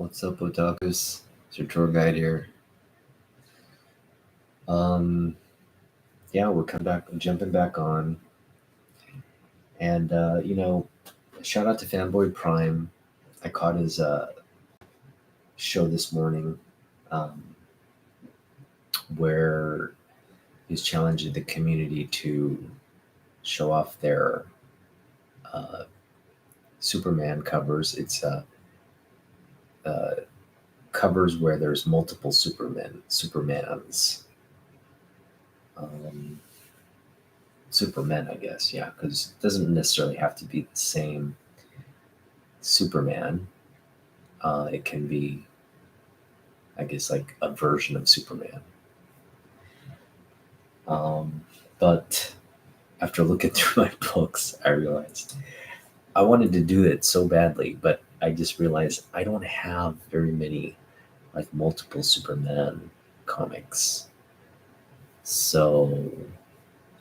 What's up, otakus? It's your tour guide here. Yeah, we're jumping back on, and shout out to Fanboy Prime. I caught his show this morning, um, where he's challenging the community to show off their uh, Superman covers. It's uh, covers where there's multiple Supermans. Um, Supermen, I guess, yeah, because it doesn't necessarily have to be the same Superman. It can be, I guess, like a version of Superman. But after looking through my books, I realized I wanted to do it so badly, but I just realized I don't have very many like multiple Superman comics. So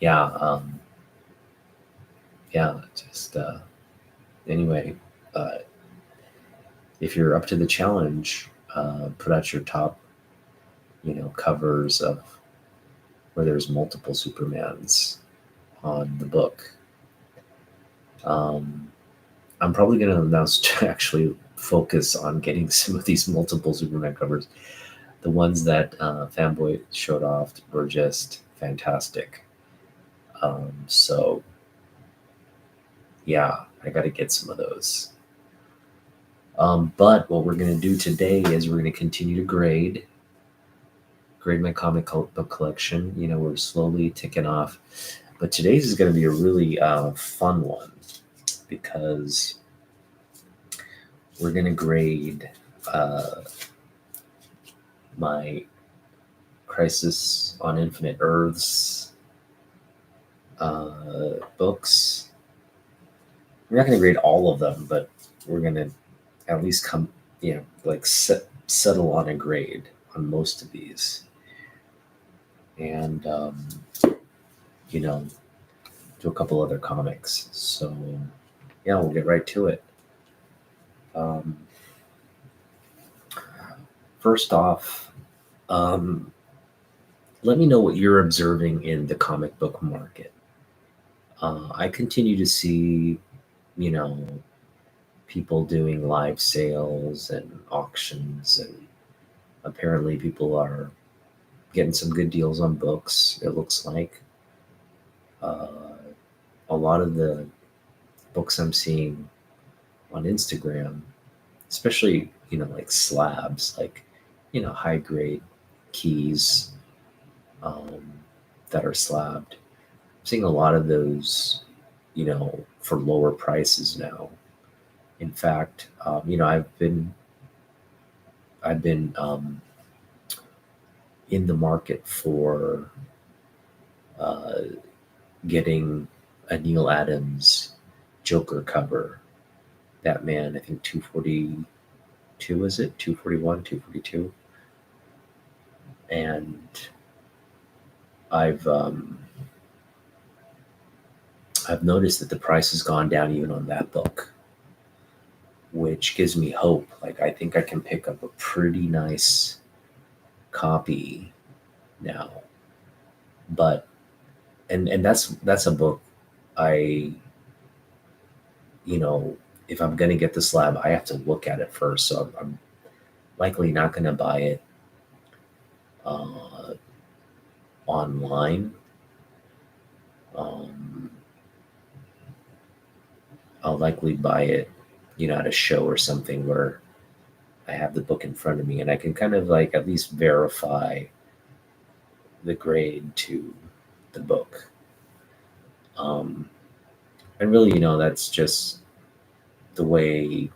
yeah, yeah, just anyway, uh, if you're up to the challenge, put out your top, covers of where there's multiple Supermans on the book. I'm probably going to announce to actually focus on getting some of these multiple Superman covers. The ones that Fanboy showed off were just fantastic. So, yeah, I got to get some of those. But what we're going to do today is we're going to continue to grade my comic book collection. We're slowly ticking off. But today's is going to be a really fun one because we're going to grade my Crisis on Infinite Earths books. We're not going to grade all of them, but we're going to at least settle on a grade on most of these. And, do a couple other comics. So, yeah, we'll get right to it. First off, let me know what you're observing in the comic book market. I continue to see, people doing live sales and auctions, and apparently people are getting some good deals on books, it looks like. A lot of the books I'm seeing on Instagram, especially, like slabs, like, high grade keys that are slabbed. I'm seeing a lot of those, for lower prices now. In fact, I've been in the market for getting a Neil Adams Joker cover. Batman, I think 242, is it? 241, 242. And I've noticed that the price has gone down even on that book, which gives me hope. Like, I think I can pick up a pretty nice copy now. But and that's a book I, if I'm going to get the slab, I have to look at it first. So I'm likely not going to buy it online. I'll likely buy it, at a show or something where I have the book in front of me and I can kind of like at least verify the grade to the book. And really, that's just the way,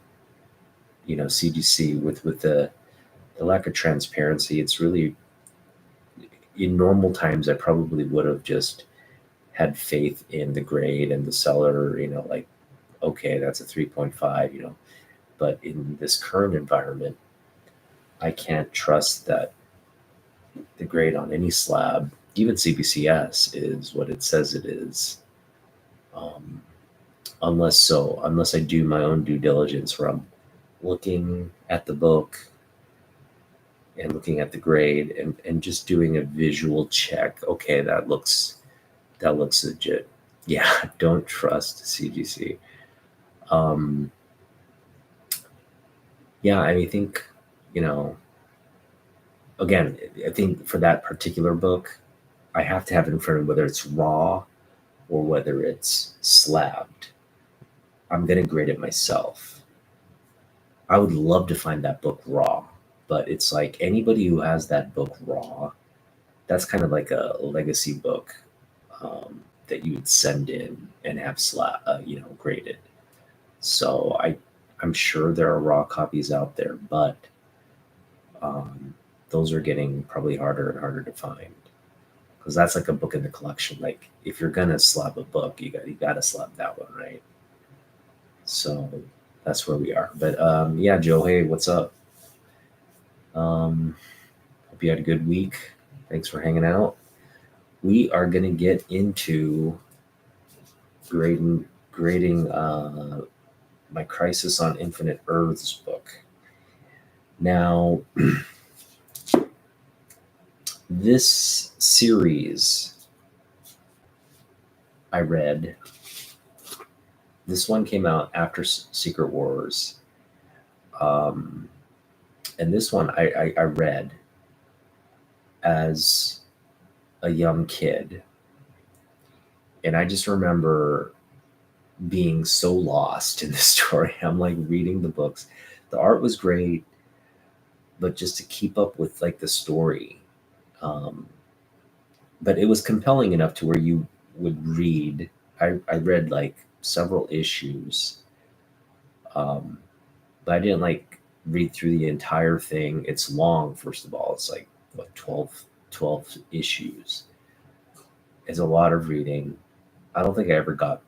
CGC with the lack of transparency. It's really, in normal times, I probably would have just had faith in the grade and the seller, like, okay, that's a 3.5, but in this current environment, I can't trust that the grade on any slab, even CBCS, is what it says it is. Unless I do my own due diligence where I'm looking at the book and looking at the grade and just doing a visual check. Okay, that looks legit. Yeah, don't trust CGC. Um, yeah, I think, you know, again, I think for that particular book, I have to have it in front of whether it's raw or whether it's slabbed. I'm going to grade it myself. I would love to find that book raw, but it's like anybody who has that book raw, that's kind of like a legacy book that you would send in and have graded. So I'm sure there are raw copies out there, but um, those are getting probably harder and harder to find because that's like a book in the collection. Like if you're gonna slap a book, you gotta slap that one, right? So that's where we are. But yeah, Joe, hey, what's up? Hope you had a good week. Thanks for hanging out. We are gonna get into grading my Crisis on Infinite Earths book. Now, this series I read, this one came out after Secret Wars. And this one I read as a young kid. And I just remember being so lost in the story. I'm like reading the books. The art was great, but just to keep up with like the story. But it was compelling enough to where you would read. I read like several issues, but I didn't like read through the entire thing. It's long, first of all. It's like what 12 issues. It's a lot of reading. I don't think I ever got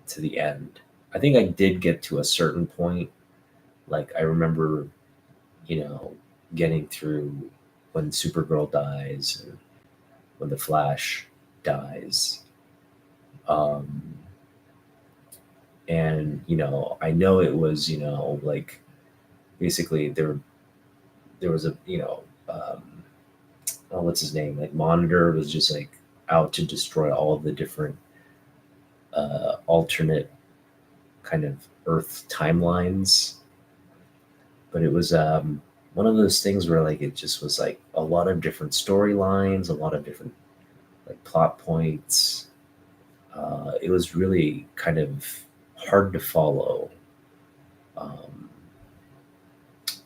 to the end. I think I did get to a certain point. Like I remember, you know, getting through when Supergirl dies and when the Flash dies. Um, and I know it was, like basically there was a, oh, what's his name? Like Monitor was just like out to destroy all of the different alternate kind of Earth timelines. But it was one of those things where like it just was like a lot of different storylines, a lot of different like plot points. It was really kind of hard to follow. Um,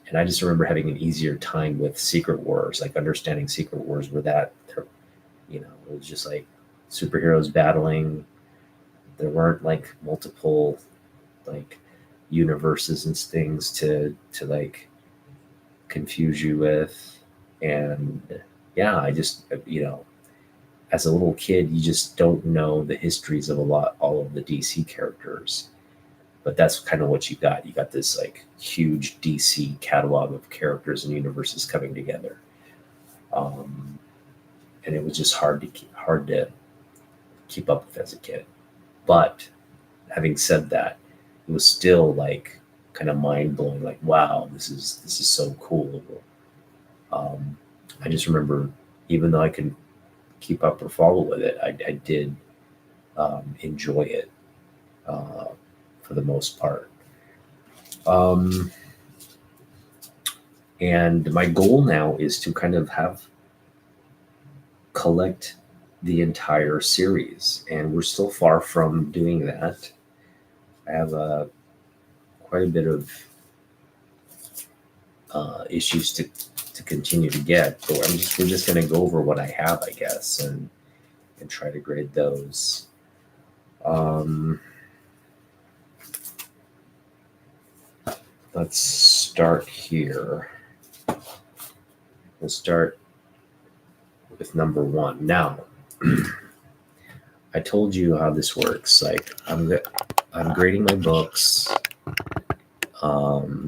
and I just remember having an easier time with Secret Wars, like understanding Secret Wars were that, it was just like superheroes battling. There weren't like multiple like universes and things to like confuse you with. And yeah, I just, as a little kid, you just don't know the histories of all of the DC characters. But that's kind of what you got. You got this like huge DC catalog of characters and universes coming together, and it was just hard to keep up with as a kid. But having said that, it was still like kind of mind blowing. Like, wow, this is so cool. Um, I just remember, even though I could keep up or follow with it, I did enjoy it uh, for the most part. Um, and my goal now is to kind of collect the entire series, and we're still far from doing that. I have quite a bit of issues to continue to get, but we're just going to go over what I have, I guess, and try to grade those. Let's start here. We'll start with number one. Now, I told you how this works. Like I'm grading my books,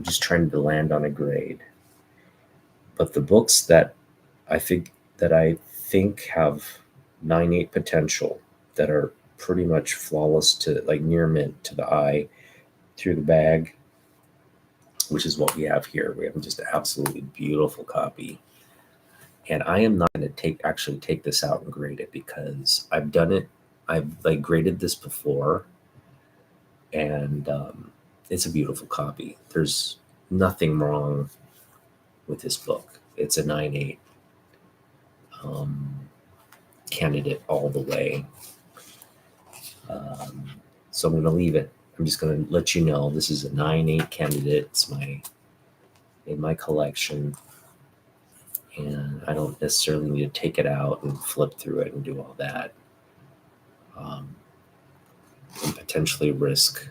just trying to land on a grade. But the books that I think have 9.8 potential, that are pretty much flawless to like near mint to the eye through the bag, which is what we have here. We have just an absolutely beautiful copy. And I am not going to actually take this out and grade it, because I've done it. I've like graded this before, and it's a beautiful copy. There's nothing wrong with this book. It's a 9.8 candidate all the way. So I'm going to leave it. I'm just going to let you know this is a 9.8 candidate. It's in my collection, and I don't necessarily need to take it out and flip through it and do all that, and potentially risk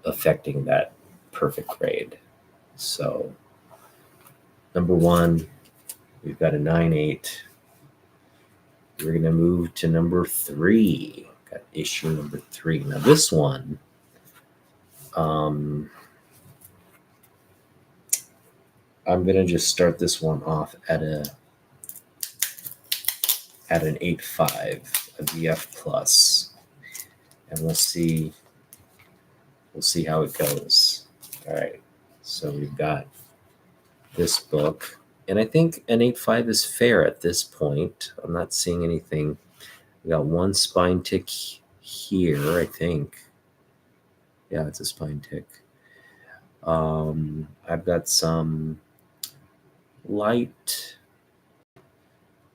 affecting that perfect grade. So number one, we've got a 9.8. We're going to move to number 3. Got issue number 3. Now this one, I'm going to just start this one off at an 8.5, a VF plus, and we'll see how it goes. All right, so we've got this book, and I think an 8.5 is fair at this point. I'm not seeing anything. We got one spine tick here, I think. Yeah, it's a spine tick. I've got some light,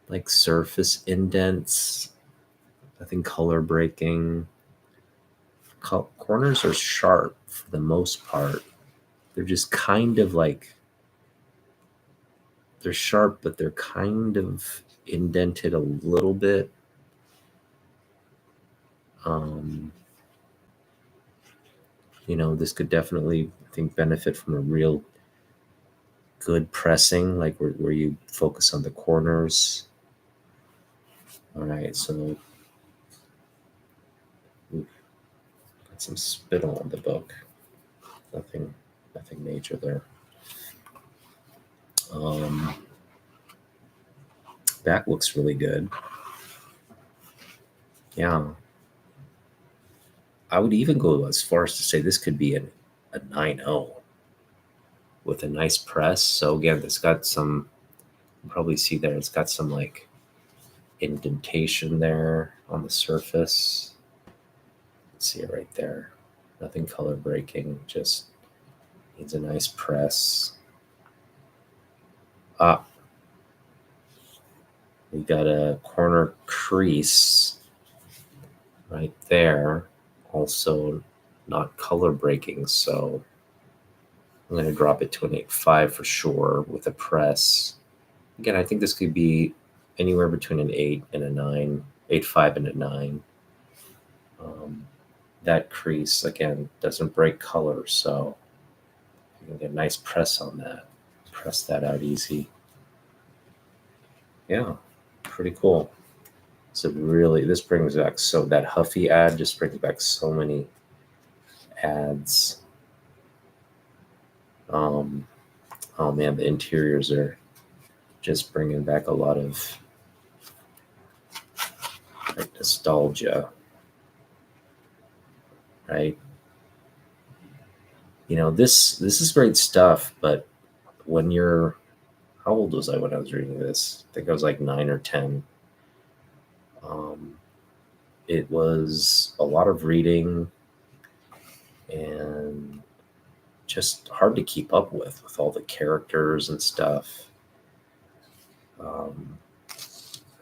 like surface indents, nothing color breaking. Corners are sharp for the most part. They're just kind of like, they're sharp, but they're kind of indented a little bit. This could definitely, I think, benefit from a real good pressing, like where you focus on the corners. All right, so got some spittle on the book. Nothing major there. That looks really good. Yeah. I would even go as far as to say this could be a 9.0 with a nice press. So again, it's got some, you probably see there, it's got some like indentation there on the surface. See it right there. Nothing color breaking, just needs a nice press. We got a corner crease right there, also not color breaking, so I'm going to drop it to an 8.5 for sure with a press. Again, I think this could be anywhere between an 8 and a 9, 8.5 and a 9. That crease, again, doesn't break color, so you can get a nice press on that. Press that out easy. Yeah, pretty cool. So really, this brings back, so that Huffy ad just brings back so many ads. Oh man, the interiors are just bringing back a lot of like nostalgia, right? This is great stuff, but when you're, how old was I when I was reading this? I think I was like 9 or 10. It was a lot of reading and just hard to keep up with all the characters and stuff.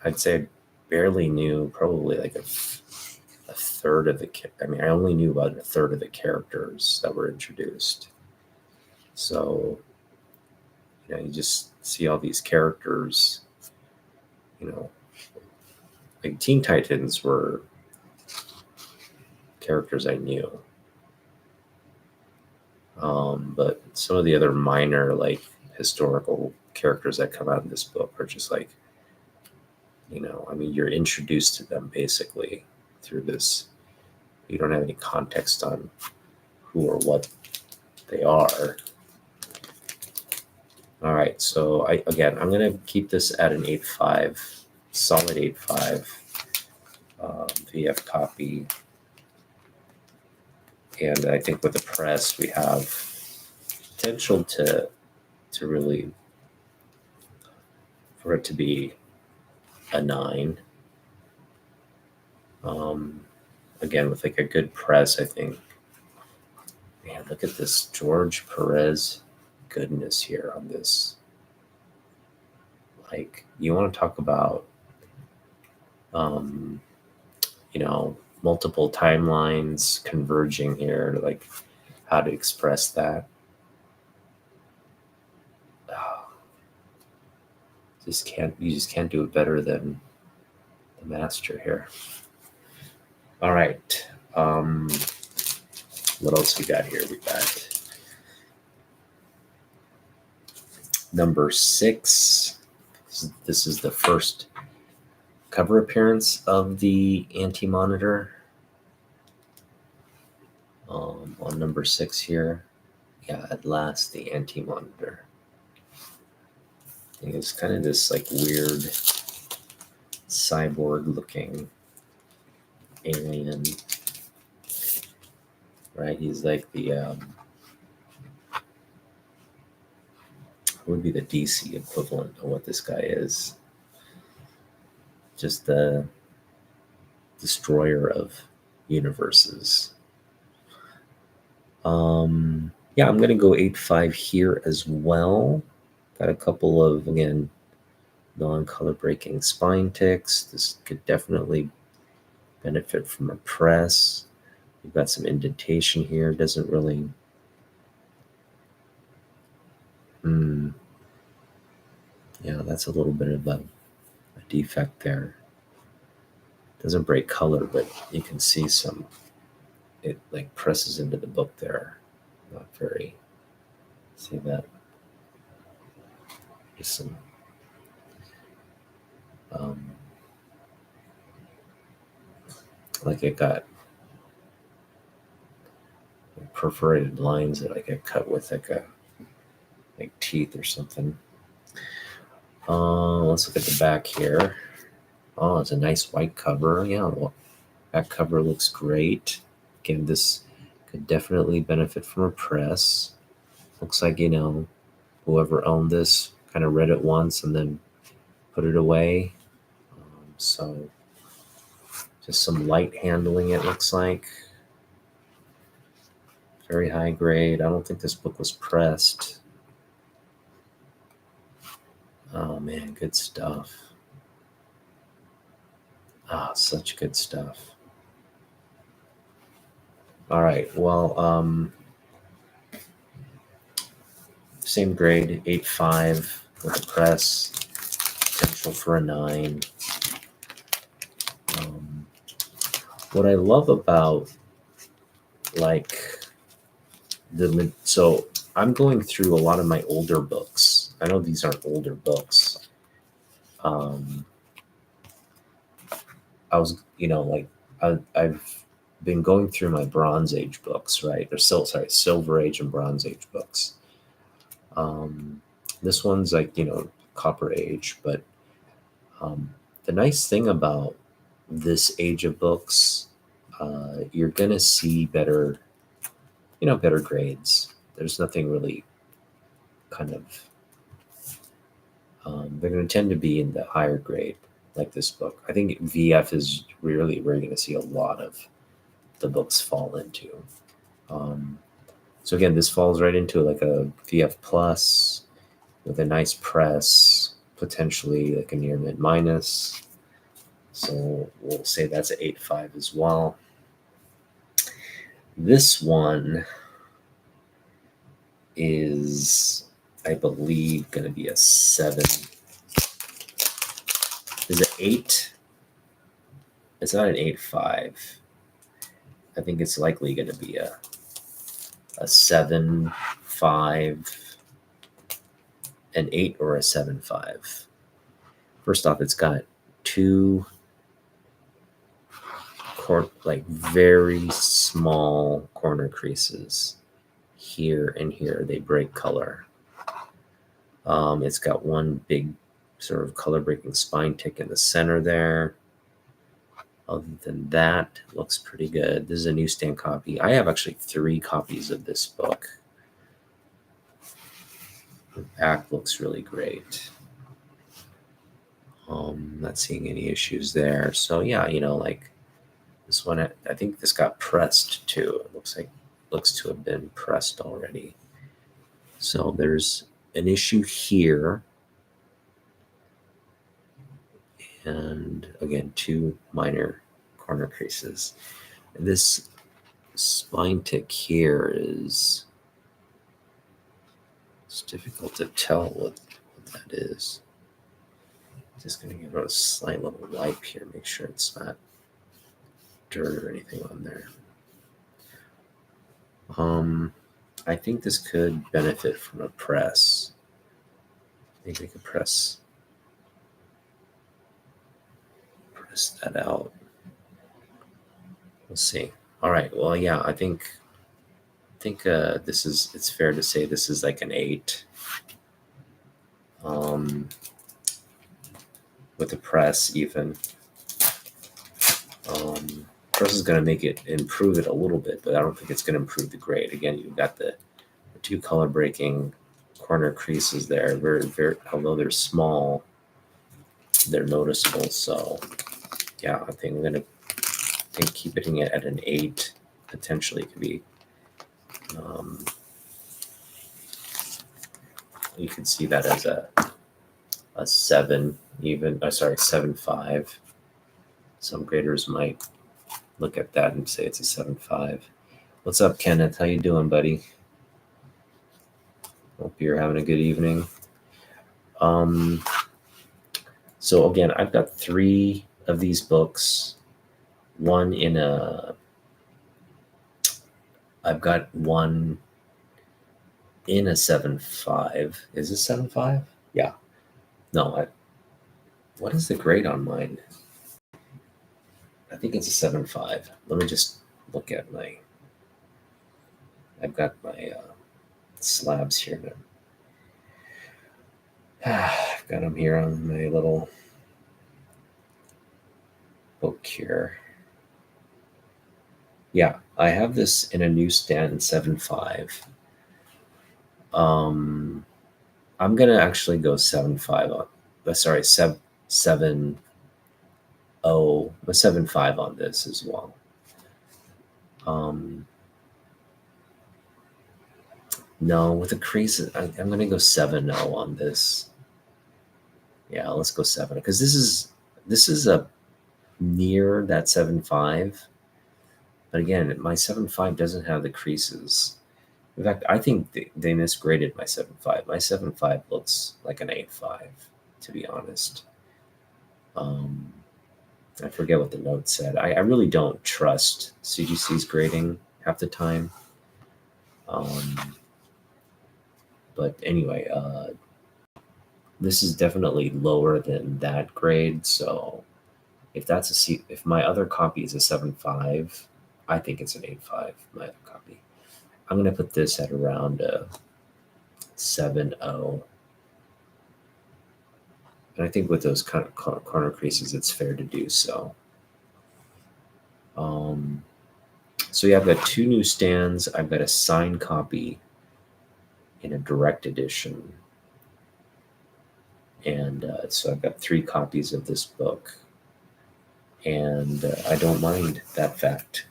I'd say I barely knew, probably like a third of I only knew about a third of the characters that were introduced. So, you just see all these characters, like Teen Titans were characters I knew. But some of the other minor, like historical characters that come out in this book are just like, you're introduced to them basically through this. You don't have any context on who or what they are. All right, so I'm going to keep this at an 8.5, solid 8.5 VF copy. And I think with the press, we have potential to really, for it to be a 9. Again, with like a good press, I think. Man, look at this George Perez goodness here on this. Like, you want to talk about, multiple timelines converging here, like how to express that. You just can't do it better than the master here. All right. What else we got here? We got number 6. This is the first cover appearance of the Anti-Monitor. On number 6 here. Yeah, at last, the Anti-Monitor. It's kind of this like weird cyborg looking alien, right? He's like the would be the DC equivalent of what this guy is. Just the destroyer of universes. Yeah, I'm gonna go 8.5 here as well. Got a couple of, again, non-color breaking spine ticks. This could definitely benefit from a press. We've got some indentation here. Doesn't really. Yeah, that's a little bit of a defect there. Doesn't break color, but you can see it like presses into the book there. Not very. See that? Just some. Like it got perforated lines that I got cut with like teeth or something. Let's look at the back here. Oh, it's a nice white cover. Yeah, well, that cover looks great. Again, this could definitely benefit from a press. Looks like, whoever owned this kind of read it once and then put it away. So just some light handling, it looks like. Very high grade. I don't think this book was pressed. Oh man, good stuff. Such good stuff. All right, well, same grade, 8.5 with a press, potential for a 9. What I love about so I'm going through a lot of my older books. I know these aren't older books. I've been going through my Bronze Age books, right? Or Silver Age and Bronze Age books. This one's like, Copper Age, but the nice thing about this age of books, you're gonna see better grades. There's nothing really kind of, they're going to tend to be in the higher grade, like this book. I think VF is really where you're going to see a lot of the books fall into. So again, this falls right into like a VF plus with a nice press, potentially like a near mid minus. So we'll say that's an 8.5 as well. This one is, I believe, going to be a 7. Is it 8? It's not an 8.5. I think it's likely going to be a 7.5, an 8, or a 7.5. First off, it's got 2 very small corner creases here and here. They break color. It's got one big sort of color breaking spine tick in the center there. Other than that, it looks pretty good. This is a newsstand copy. I have actually 3 copies of this book. The back looks really great. Not seeing any issues there. So yeah, like this one, I think this got pressed too. It looks to have been pressed already. So there's an issue here. And again, 2 minor corner creases. And this spine tick here it's difficult to tell what that is. Just going to give it a slight little wipe here, make sure it's not dirt or anything on there. I think this could benefit from a press. I think we could press that out. We'll see. All right. Well, yeah, I think it's fair to say this is like an 8. With the press even. Press is going to make it improve it a little bit, but I don't think it's going to improve the grade. Again, you've got the 2 color breaking corner creases there. Very, although they're small, they're noticeable. So yeah, I think keeping it at an 8 potentially could be. You can see that as a 7, even. 7.5. Some graders might look at that and say it's a 7.5. What's up, Kenneth? How you doing, buddy? Hope you're having a good evening. So again, I've got 3 of these books. I've got one in a 7.5. Is it 7.5? Yeah. No, what is the grade on mine? I think it's a 7.5. Let me just look at I've got my slabs here now. I've got them here on my little book here. Yeah, I have this in a newsstand 7.5. I'm gonna actually go 7.5 on. Sorry, 7.0, a 7.5 on this as well. No, with the creases, I'm going to go 7.0 on this. Yeah, let's go 7 because this is a near that 7.5. But again, my 7.5 doesn't have the creases. In fact, I think they misgraded my 7.5. My 7.5 looks like an 8.5, to be honest. I forget what the note said. I really don't trust CGC's grading half the time. But anyway, this is definitely lower than that grade. So if my other copy is a 7.5, I think it's an 8.5. My other copy. I'm gonna put this at around 7.0. And I think with those kind of corner creases, it's fair to do so. So yeah, I've got 2 newsstands. I've got a signed copy in a direct edition. And so I've got 3 copies of this book. And I don't mind that fact.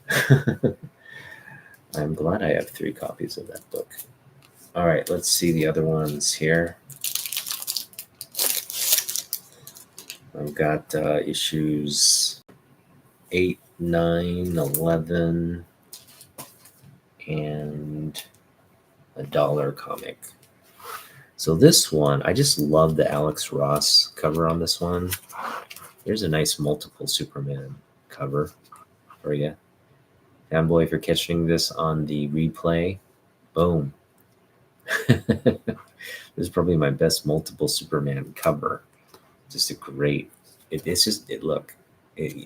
I'm glad I have 3 copies of that book. All right, let's see the other ones here. I've got issues 8, 9, 11, and a dollar comic. So this one, I just love the Alex Ross cover on this one. Here's a nice multiple Superman cover for you. Fanboy, if you're catching this on the replay, boom. This is probably my best multiple Superman cover. Just a great,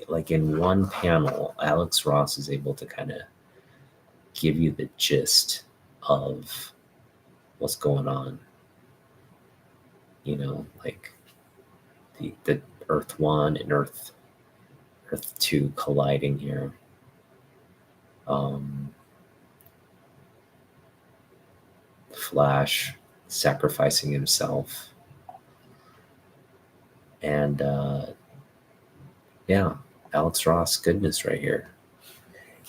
like in one panel, Alex Ross is able to kind of give you the gist of what's going on. Like the Earth 1 and Earth 2 colliding here. Flash sacrificing himself. And yeah, Alex Ross goodness right here.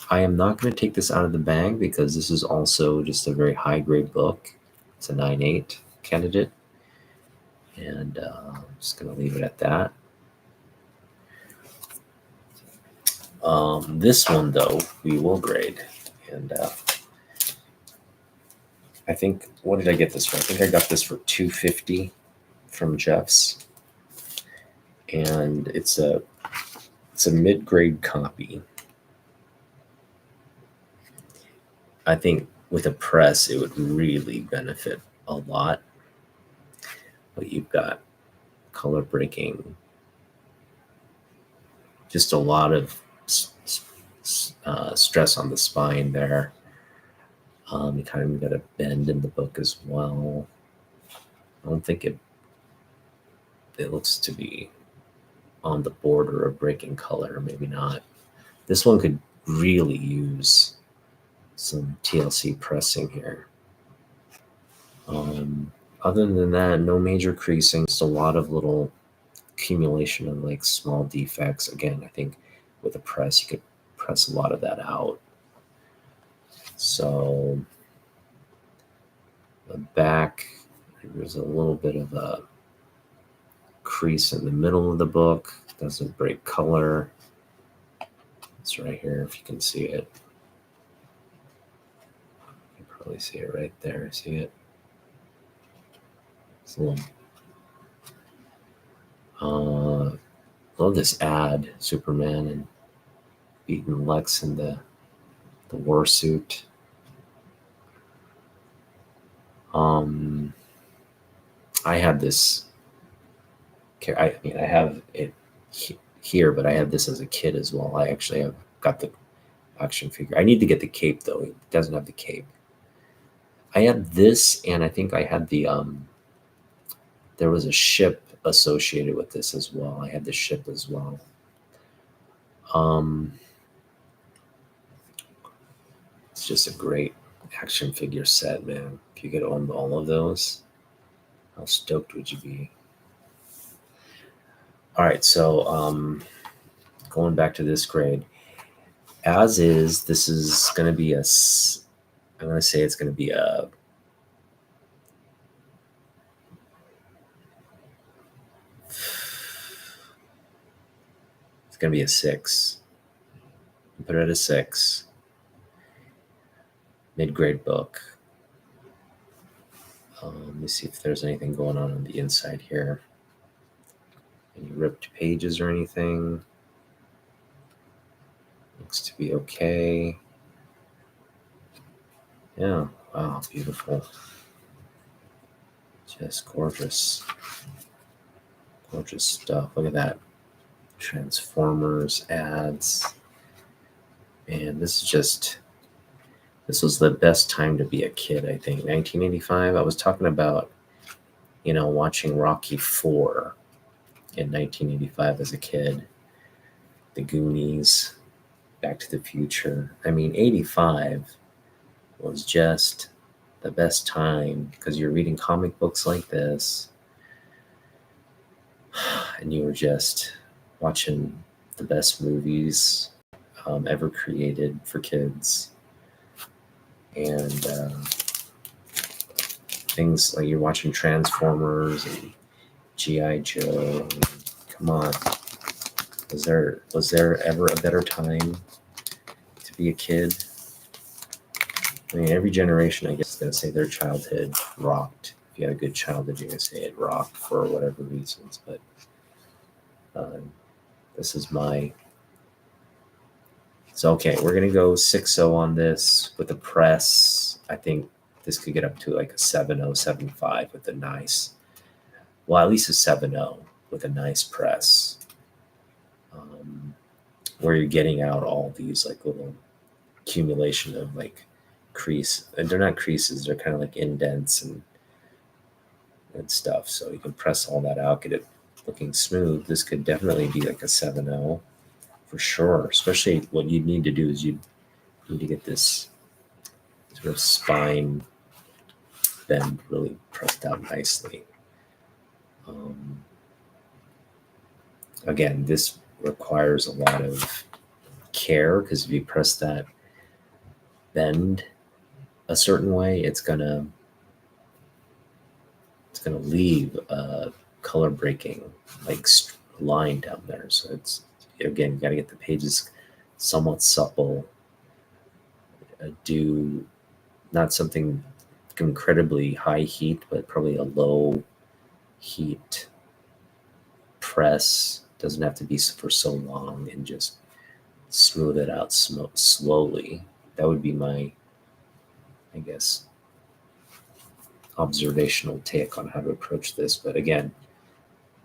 I am not going to take this out of the bag because this is also just a very high grade book. It's a 9.8 candidate. And I'm just going to leave it at that. This one, though, we will grade. And I think, what did I get this for? I think I got this for $250 from Jeff's. And it's a mid-grade copy. I think with a press, it would really benefit a lot. But you've got color breaking, just a lot of stress on the spine there. You kind of got a bend in the book as well. I don't think it looks to be on the border of breaking color, maybe not. This one could really use some TLC pressing here. Other than that, no major creasing, just a lot of little accumulation of like small defects. Again, I think with a press, you could press a lot of that out. So the back, there's a little bit of a crease in the middle of the book. Doesn't break color. It's right here if you can see it. You can probably see it right there. See it? It's a little. Love this ad, Superman and beating Lex in the war suit. I had this. I mean, I have it here, but I had this as a kid as well. I actually have got the action figure. I need to get the cape though. It doesn't have the cape. I had this, and I think I had the there was a ship associated with this as well. I had the ship as well. It's just a great action figure set, man. If you could own all of those, how stoked would you be? All right, so going back to this grade, as is, this is going to be I'm going to say it's going to be a it's going to be a 6. Put it at a 6. Mid-grade book. Let me see if there's anything going on the inside here. Any ripped pages or anything? Looks to be okay. Yeah, wow, beautiful. Just gorgeous. Gorgeous stuff. Look at that. Transformers ads. And this was the best time to be a kid, I think. 1985, I was talking about, watching Rocky IV in 1985 as a kid. The Goonies, Back to the Future. I mean, 85 was just the best time because you're reading comic books like this and you were just watching the best movies ever created for kids. And things like you're watching Transformers and G.I. Joe. I mean, come on. Was there ever a better time to be a kid? I mean, every generation, I guess, is going to say their childhood rocked. If you had a good childhood, you're going to say it rocked for whatever reasons. But this is my... So, okay, we're going to go 6.0 on this with the press. I think this could get up to like a 7.0, 7.5 with a nice... Well, at least a 7.0 with a nice press. Where you're getting out all these like little accumulation of like crease. And they're not creases, they're kind of like indents and stuff. So you can press all that out, get it looking smooth. This could definitely be like a 7.0 for sure. Especially what you need to do is you need to get this sort of spine been really pressed out nicely. Again, this requires a lot of care, because if you press that bend a certain way, it's gonna leave a color breaking like line down there. So it's, again, you got to get the pages somewhat supple. Do not something incredibly high heat, but probably a low heat press. Doesn't have to be for so long, and just smooth it out slowly. That would be my, I guess, observational take on how to approach this. But again,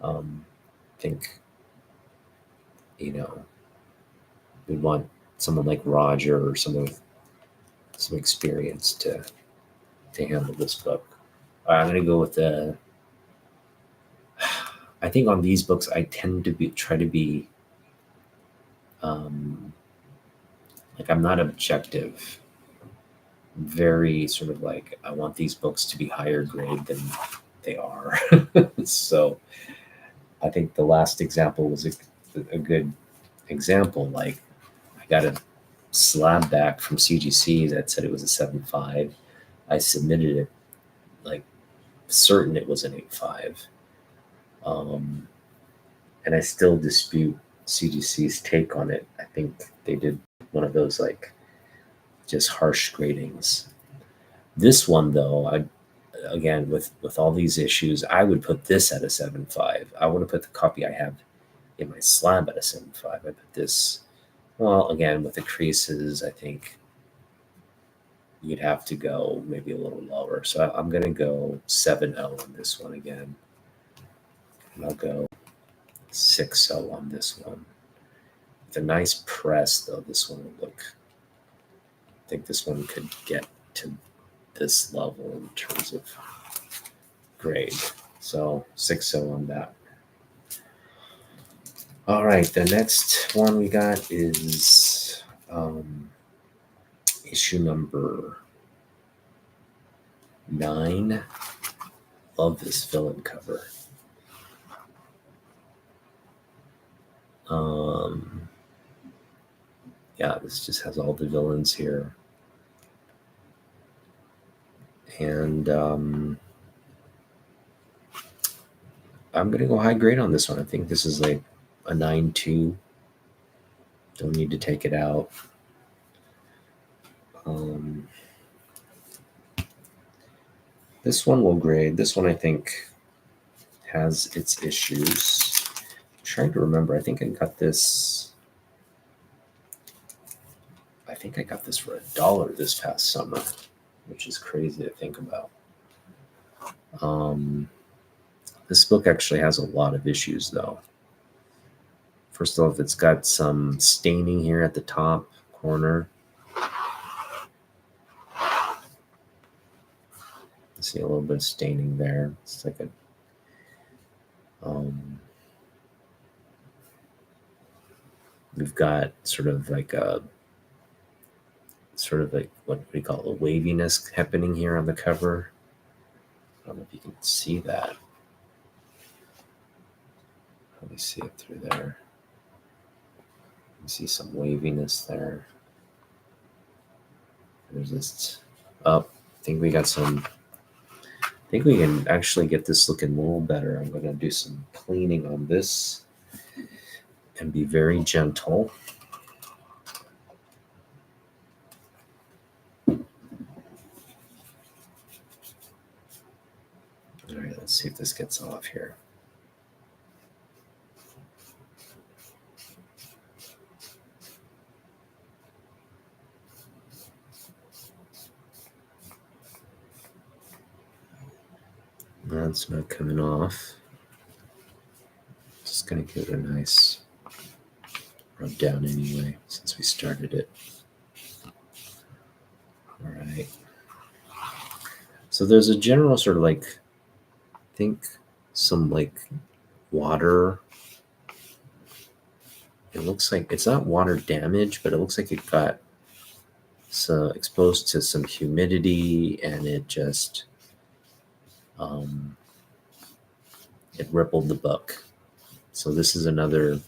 I think, we'd want someone like Roger, or someone with some experience to handle this book. I'm going to go with the. I think on these books, I tend to try to be like, I'm not objective. Very sort of like, I want these books to be higher grade than they are. So I think the last example was a good example. Like, I got a slab back from CGC that said it was a 7.5. I submitted it like certain it was an 8.5. And I still dispute CGC's take on it. I think they did one of those like just harsh gradings. This one, though, again, with all these issues, I would put this at a 7.5. I would have put the copy I have in my slab at a 7.5. I put this, well, again, with the creases, I think you'd have to go maybe a little lower. So I'm going to go 7.0 on this one again. And I'll go 6.0 on this one. With a nice press, though, this one will look, I think this one could get to this level in terms of grade. So 6.0 on that. All right, the next one we got is issue number 9. Love this villain cover. Yeah, this just has all the villains here. And I'm going to go high grade on this one. I think this is like a 9.2. Don't need to take it out. This one will grade. This one, I think, has its issues. I'm trying to remember. I think I got this for $1 this past summer, which is crazy to think about. This book actually has a lot of issues, though. First off, it's got some staining here at the top corner. See a little bit of staining there. It's like a we've got sort of like what we call a waviness happening here on the cover. I don't know if you can see that. Let me see it through there. You see some waviness there. There's this. I think we got some. I think we can actually get this looking a little better. I'm going to do some cleaning on this and be very gentle. All right, let's see if this gets off here. That's not coming off. Just going to give it a nice rub down anyway, since we started it. All right. So there's a general sort of like, I think some like water. It looks like it's not water damage, but it looks like it got exposed to some humidity, and it just it rippled the book. So this is another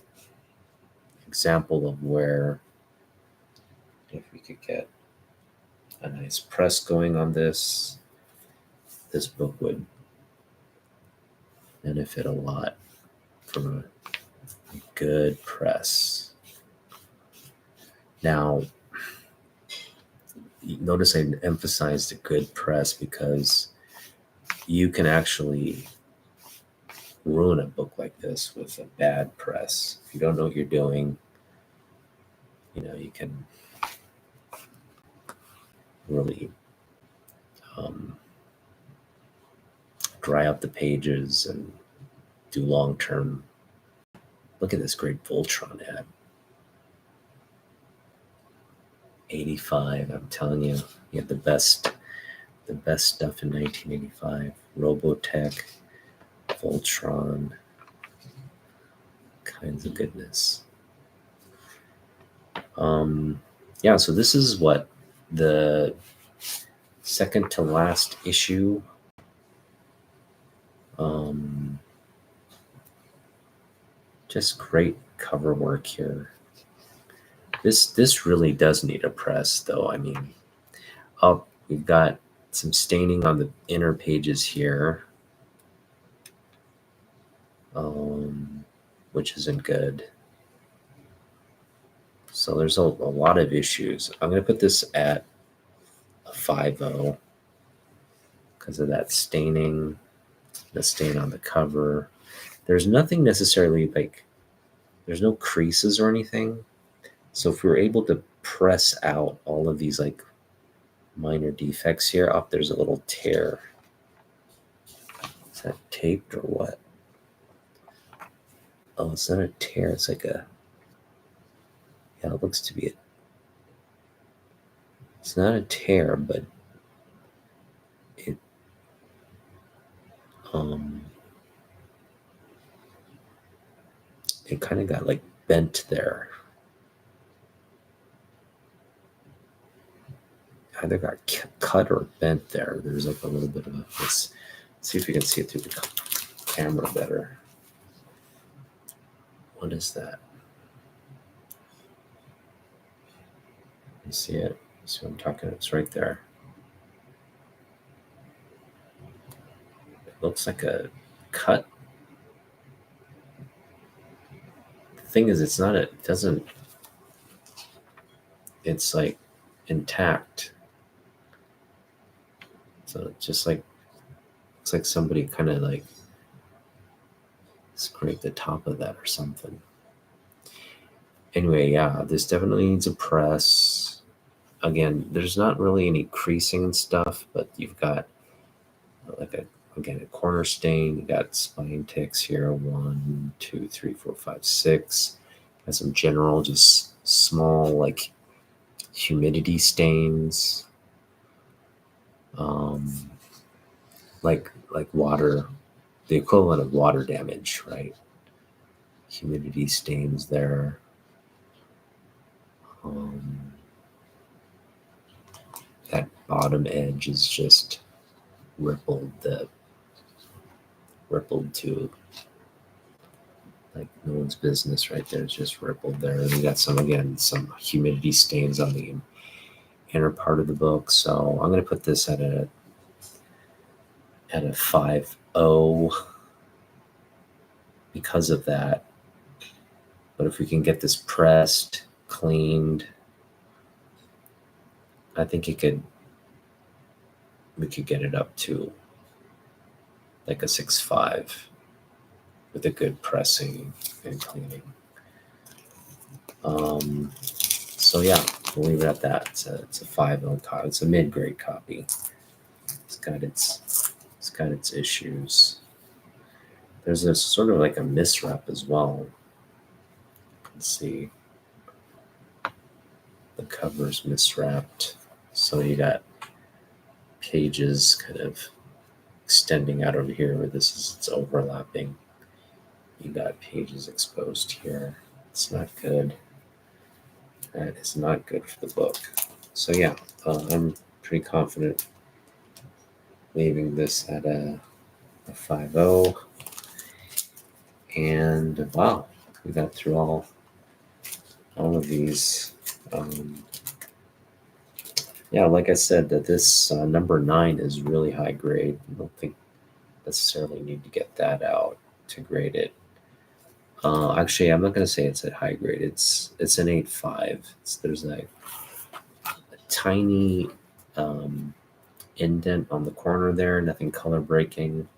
example of where, if we could get a nice press going on this book would benefit a lot from a good press. Now, notice I emphasized a good press because you can actually ruin a book like this with a bad press. If you don't know what you're doing, you can really dry out the pages and do long-term. Look at this great Voltron ad. 85, I'm telling you, you have the best stuff in 1985. Robotech, Voltron, kinds of goodness. Yeah, so this is what the second to last issue. Just great cover work here. This really does need a press, though. I mean, we've got some staining on the inner pages here, which isn't good. So there's a lot of issues. I'm going to put this at a 5.0 because of that staining, the stain on the cover. There's nothing necessarily there's no creases or anything. So if we were able to press out all of these minor defects here, there's a little tear. Is that taped or what? Oh, it's not a tear. It's like yeah, it looks to be it's not a tear, but it kind of got bent there. Either got cut or bent there. There's a little bit of a, let's see if we can see it through the camera better. What is that? You see it? See what I'm talking about? It's right there. It looks like a cut. The thing is, it's not it's intact. So it's just looks like somebody kind of scraped the top of that or something. Anyway, yeah, this definitely needs a press. Again, there's not really any creasing and stuff, but you've got a corner stain. You got spine ticks here. 1, 2, 3, 4, 5, 6. Got some general, just small humidity stains. Like water, the equivalent of water damage, right? Humidity stains there. That bottom edge is just rippled to no one's business right there. It's just rippled there. And we got some humidity stains on the inner part of the book. So I'm going to put this at a 5.0 because of that. But if we can get this pressed, cleaned, I think we could get it up to a 6.5 with a good pressing and cleaning. So yeah, we'll leave it at that. It's a 5.0 copy. It's a mid-grade copy. It's got its issues. There's a sort of a misrep as well. You can see the cover's miswrapped. So you got pages kind of extending out over here where it's overlapping. You got pages exposed here. It's not good. That is not good for the book. So yeah, I'm pretty confident leaving this at a a 5.0. And wow, we got through all of these. Yeah, like I said, that this number 9 is really high grade. I don't think necessarily need to get that out to grade it. Actually, I'm not going to say it's at high grade. It's an 8.5. There's a tiny indent on the corner there, nothing color breaking.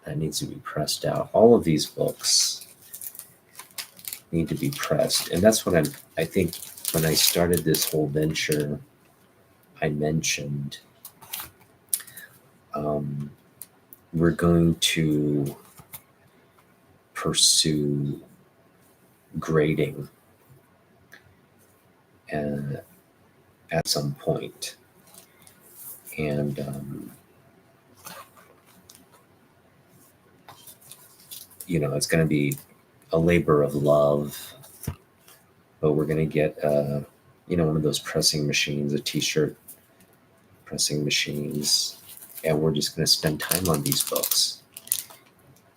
That needs to be pressed out. All of these books need to be pressed. And that's what I think when I started this whole venture, I mentioned we're going to pursue grading at some point. And, it's going to be a labor of love, but we're going to get, one of those pressing machines, a t-shirt pressing machines, and we're just going to spend time on these books.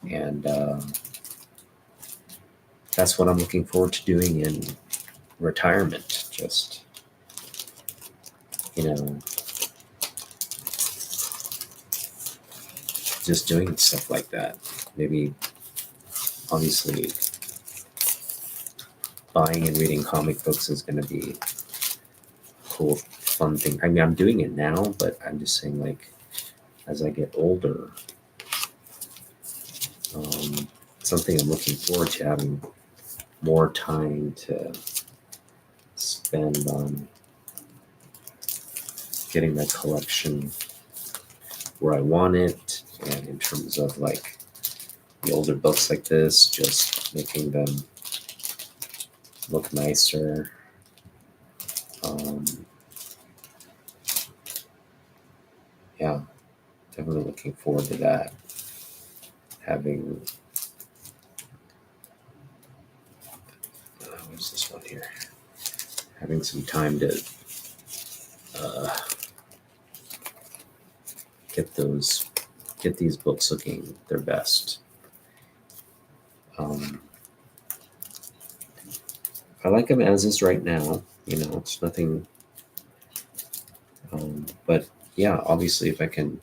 And that's what I'm looking forward to doing in retirement. Just, just doing stuff like that. Maybe, obviously, buying and reading comic books is going to be a cool, fun thing. I mean, I'm doing it now, but I'm just saying, like, as I get older, something I'm looking forward to, having more time to spend on getting my collection where I want it, and in terms of like the older books like this, just making them look nicer. Yeah, definitely looking forward to that. Having what's this one here? Having some time to get these books looking their best. I like them as is right now. It's nothing. But yeah, obviously, if I can,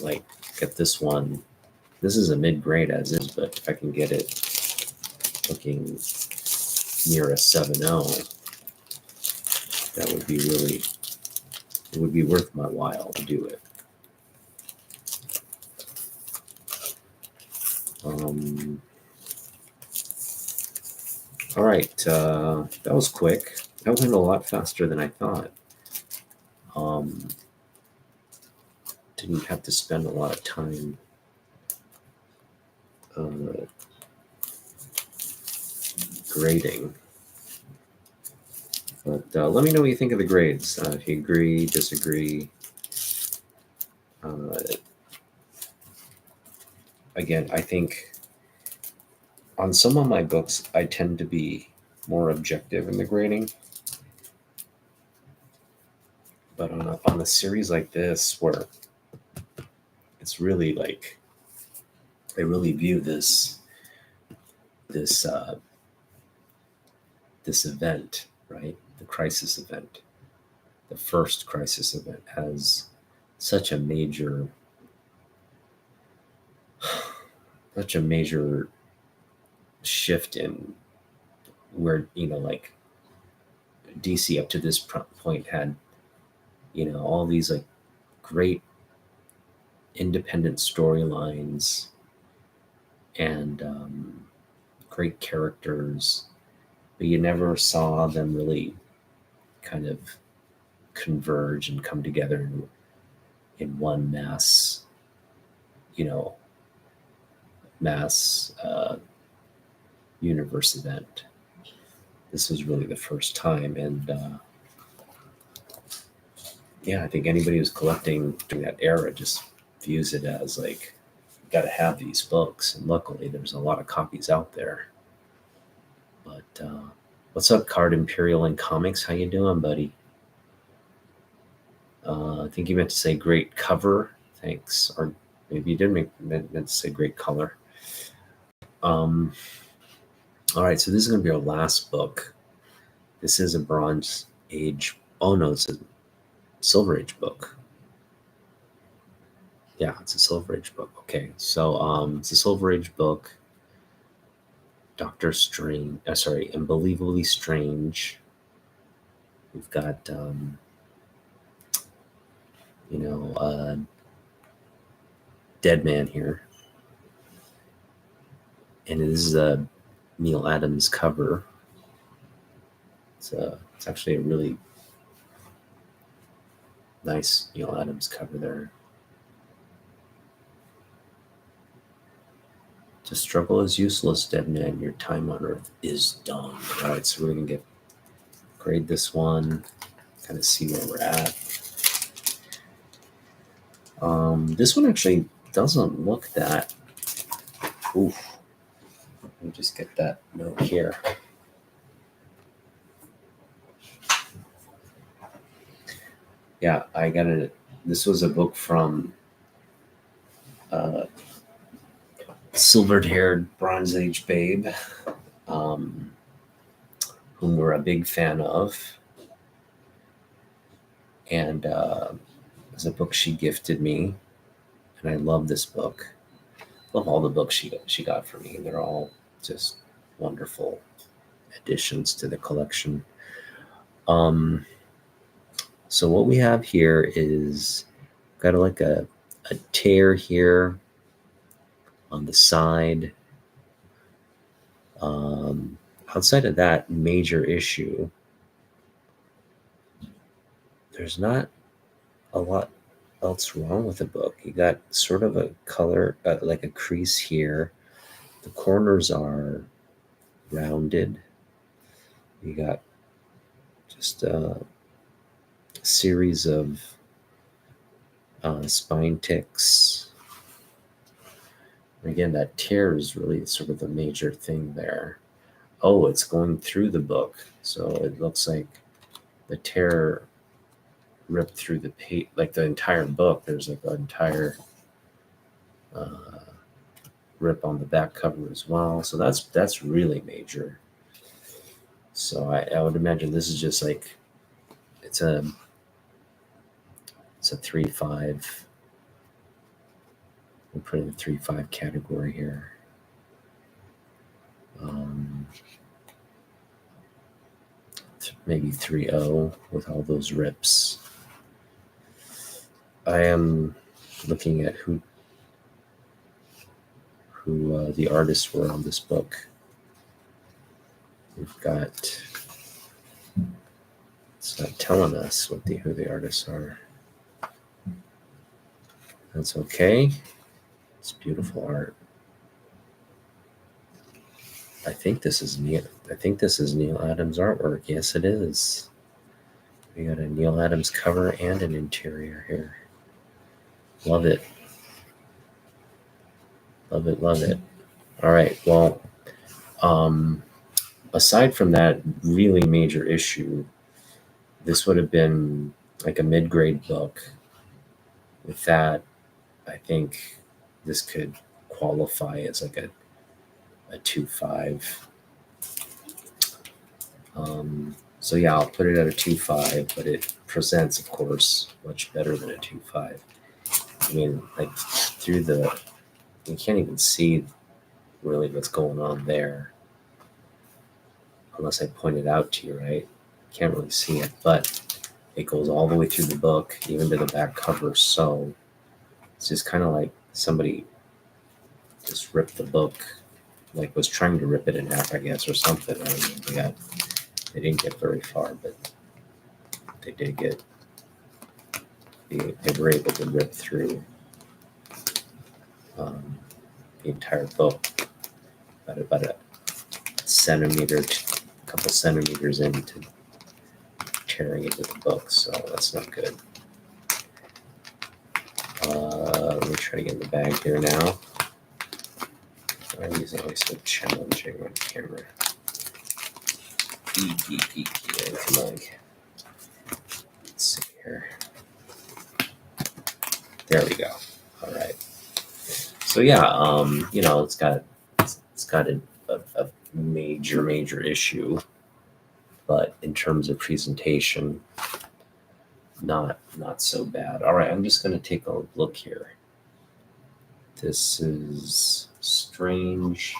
like, get this one. This is a mid-grade as is, but if I can get it looking near a 7.0, that would be really, it would be worth my while to do it. All right, that was quick. That went a lot faster than I thought. Didn't have to spend a lot of time grading. But let me know what you think of the grades. If you agree, disagree. Again, I think on some of my books, I tend to be more objective in the grading. But on a series like this, where it's really like, I really view this event, right? The crisis event, the first crisis event, has such a major shift in where, like, DC up to this point had, all these like great independent storylines and great characters, but you never saw them really kind of converge and come together in one mass universe event. This was really the first time, and yeah, I think anybody who's collecting during that era just views it as like, you got to have these books, and luckily there's a lot of copies out there. But what's up, Card Imperial and Comics? How you doing, buddy? I think you meant to say great cover. Thanks. Or maybe you did meant to say great color. All right, so this is going to be our last book. This is a Bronze Age. Oh no, it's a Silver Age book. Yeah, it's a Silver Age book. Okay, so it's a Silver Age book. Doctor Strange. Sorry, Unbelievably Strange. We've got Dead Man here, and this is a Neil Adams cover. It's actually a really nice Neil Adams cover there. To struggle is useless, dead man. Your time on Earth is done. All right, so we're gonna grade this one, kind of see where we're at. This one actually doesn't look that. Oof. Let me just get that note here. Yeah, I got it. This was a book from silvered-haired Bronze Age babe, whom we're a big fan of, and it's a book she gifted me, and I love this book. Love all the books she got for me. They're all just wonderful additions to the collection. So what we have here is got like a tear here on the side. Outside of that major issue, there's not a lot else wrong with the book. You got sort of a color, like a crease here. The corners are rounded. You got just a series of spine ticks. Again, that tear is really sort of the major thing there. Oh, it's going through the book. So it looks like the tear ripped through the page, like the entire book. There's like an entire rip on the back cover as well. So that's really major. So I would imagine this is just like, it's a 3.5. We'll put it in the 3.5 category here. Maybe 3.0 with all those rips. I am looking at who the artists were on this book. We've got, it's not telling us who the artists are. That's okay. It's beautiful art. I think this is Neil Adams artwork. Yes, it is. We got a Neil Adams cover and an interior here. Love it. Love it, love it. All right, well, aside from that really major issue, this would have been like a mid-grade book. With that, I think this could qualify as like a 2.5. So yeah, I'll put it at a 2.5, but it presents, of course, much better than a 2.5. I mean, like through you can't even see really what's going on there unless I point it out to you, right? Can't really see it, but it goes all the way through the book, even to the back cover. So it's just kind of like somebody just ripped the book, like was trying to rip it in half, I guess, or something. I don't know. They didn't get very far, but they did get. They were able to rip through the entire book, about a centimeter, a couple centimeters into tearing into the book. So that's not good. Let me try to get in the bag here now. These are always so challenging on camera. Come on. Let's see here. There we go. All right. So yeah, it's got a major issue, but in terms of presentation, not so bad. All right, I'm just going to take a look here. This is Strange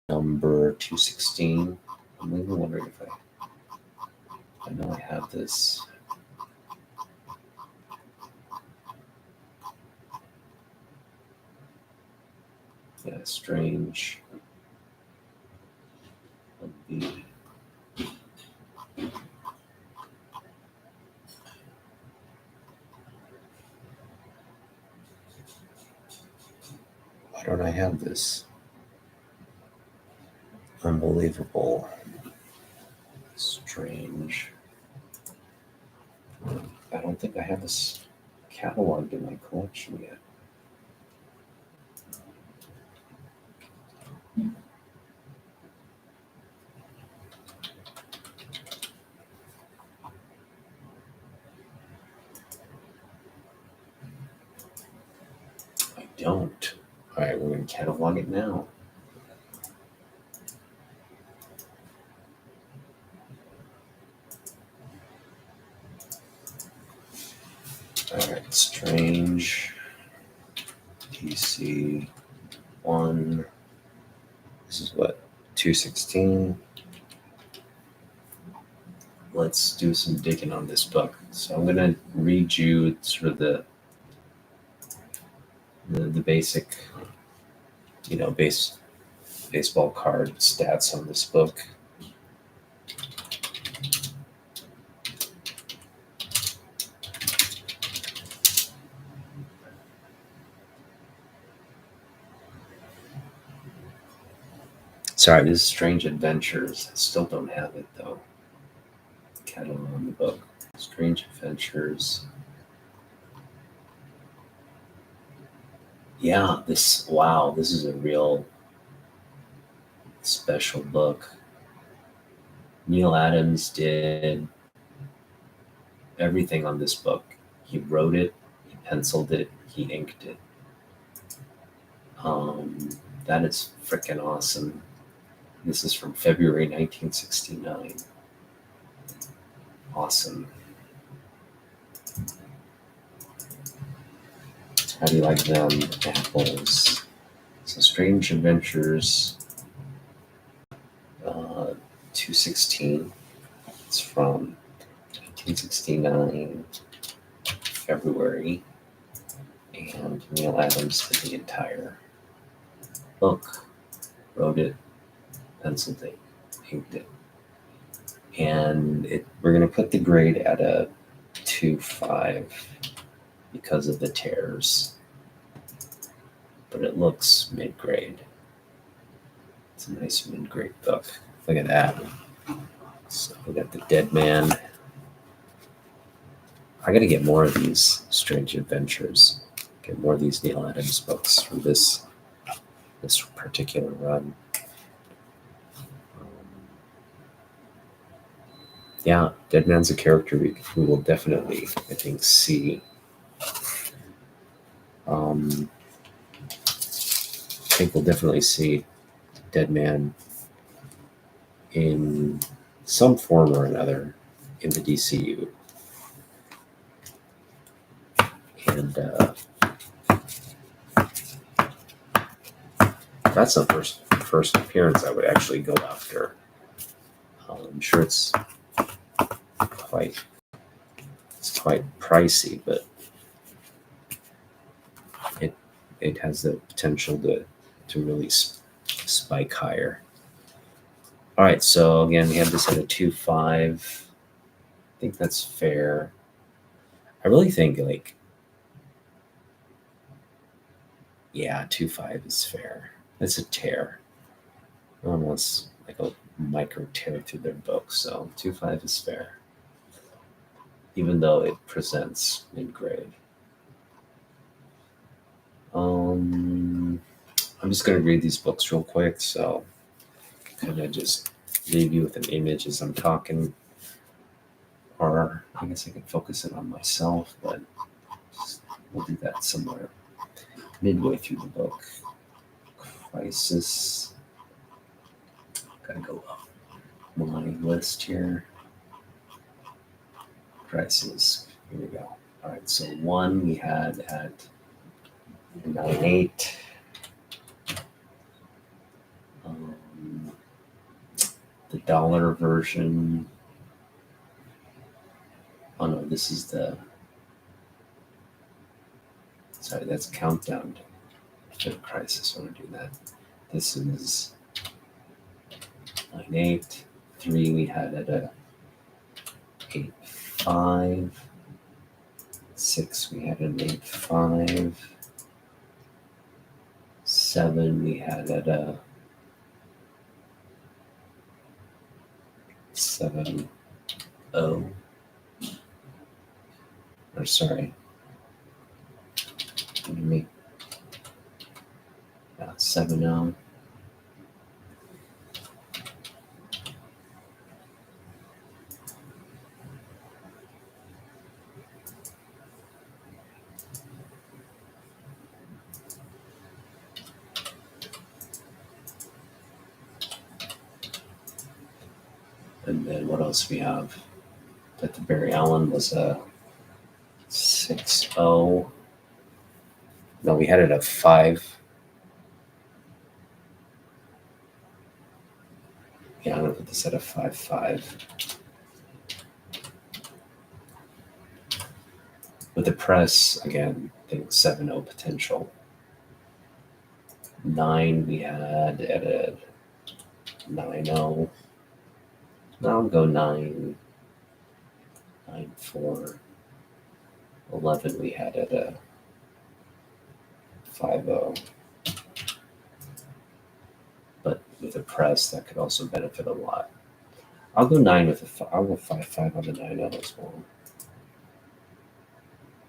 number 216. I'm even wondering if I know I have this. Yeah, Strange. Why don't I have this? Unbelievable. Strange. I don't think I have this cataloged in my collection yet. I don't. All right, we're going to catalog it now. All right, Strange DC 1. This is what, 216. Let's do some digging on this book. So I'm going to read you sort of the basic, baseball card stats on this book. Sorry, this is Strange Adventures. I still don't have it though. Catalog on the book. Strange Adventures. Yeah, this is a real special book. Neil Adams did everything on this book. He wrote it, he penciled it, he inked it. That is freaking awesome. This is from February 1969. Awesome. How do you like them apples? So Strange Adventures 216. It's from 1969, February. And Neil Adams did the entire book. Wrote it, penciled it, inked it. And we're going to put the grade at a 2.5 because of the tears. But it looks mid-grade. It's a nice mid-grade book. Look at that. So we got the Dead Man. I got to get more of these Strange Adventures. Get more of these Neil Adams books from this particular run. Yeah, Dead Man's a character we will definitely, I think, see. I think we'll definitely see Dead Man in some form or another in the DCU. And that's the first appearance I would actually go after. I'm sure it's quite pricey, but it has the potential to really spike higher. All right, so again, we have this at a 2.5. I think that's fair. I really think 2.5 is fair. It's a tear. No one wants like a micro tear through their book, so 2.5 is fair. Even though it presents mid-grade. I'm just going to read these books real quick, so kind of just leave you with an image as I'm talking. Or I guess I can focus it on myself, but just We'll do that somewhere midway through the book. Crisis. Gotta go up my list here. Crisis. Here we go. All right, so 1 we had at 9.8. The dollar version. Oh no, this is the. Sorry, that's countdown to crisis. I want to do that. This is 9.8. 3 we had at a 8.5. 6 we had an 8.5. 7 we had at a 7.0. Or sorry. Let me 7.0. And then what else we have? That the Barry Allen was a 6.0. No, we had it at 5. Yeah, I'm gonna put this at a 5.5. With the press, again, I think 7.0 potential. 9 we had at a 9.0. I'll go 9. 9.4. 11 we had at a 5.0. But with a press, that could also benefit a lot. I'll go 9 with a. I'll go 5.5 on the 9.0 as well.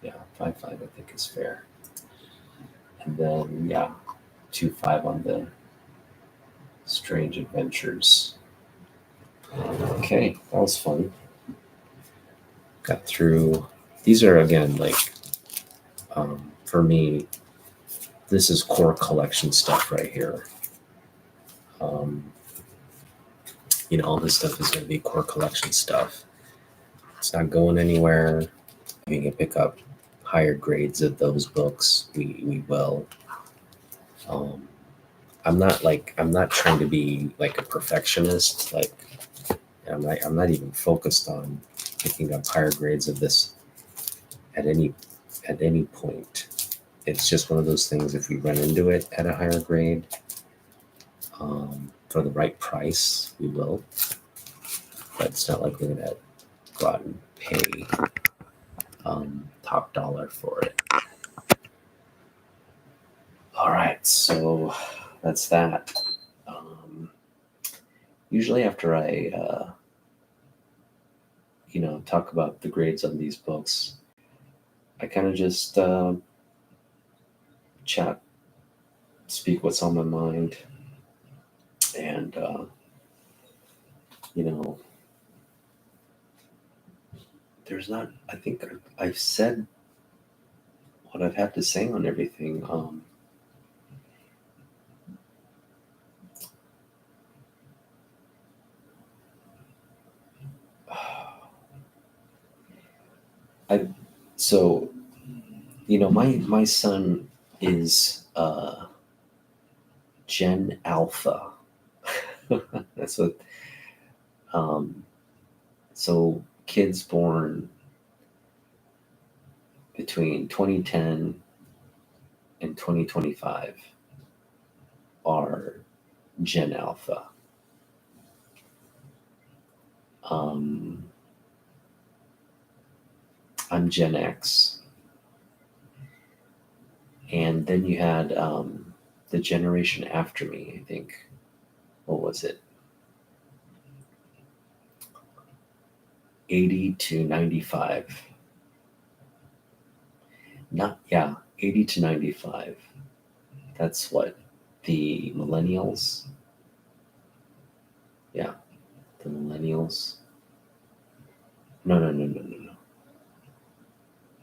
Yeah, 5.5 I think is fair. And then 2.5 on the Strange Adventures. Okay, that was fun. Got through. These are again like for me. This is core collection stuff right here. All this stuff is going to be core collection stuff. It's not going anywhere. You can pick up higher grades of those books. We will. I'm not trying to be like a perfectionist. Like I'm not even focused on picking up higher grades of this at any point. It's just one of those things. If we run into it at a higher grade, for the right price, we will. But it's not like we're gonna go out and pay top dollar for it. All right, so that's that. Usually after I talk about the grades on these books, I kind of just chat, speak what's on my mind, and there's not. I think I've said what I've had to say on everything. My son is Gen Alpha. That's what. So kids born between 2010 and 2025 are Gen Alpha. I'm Gen X. And then you had the generation after me, I think. What was it? 80 to 95. 80 to 95. That's what? The millennials? Yeah, the millennials. No.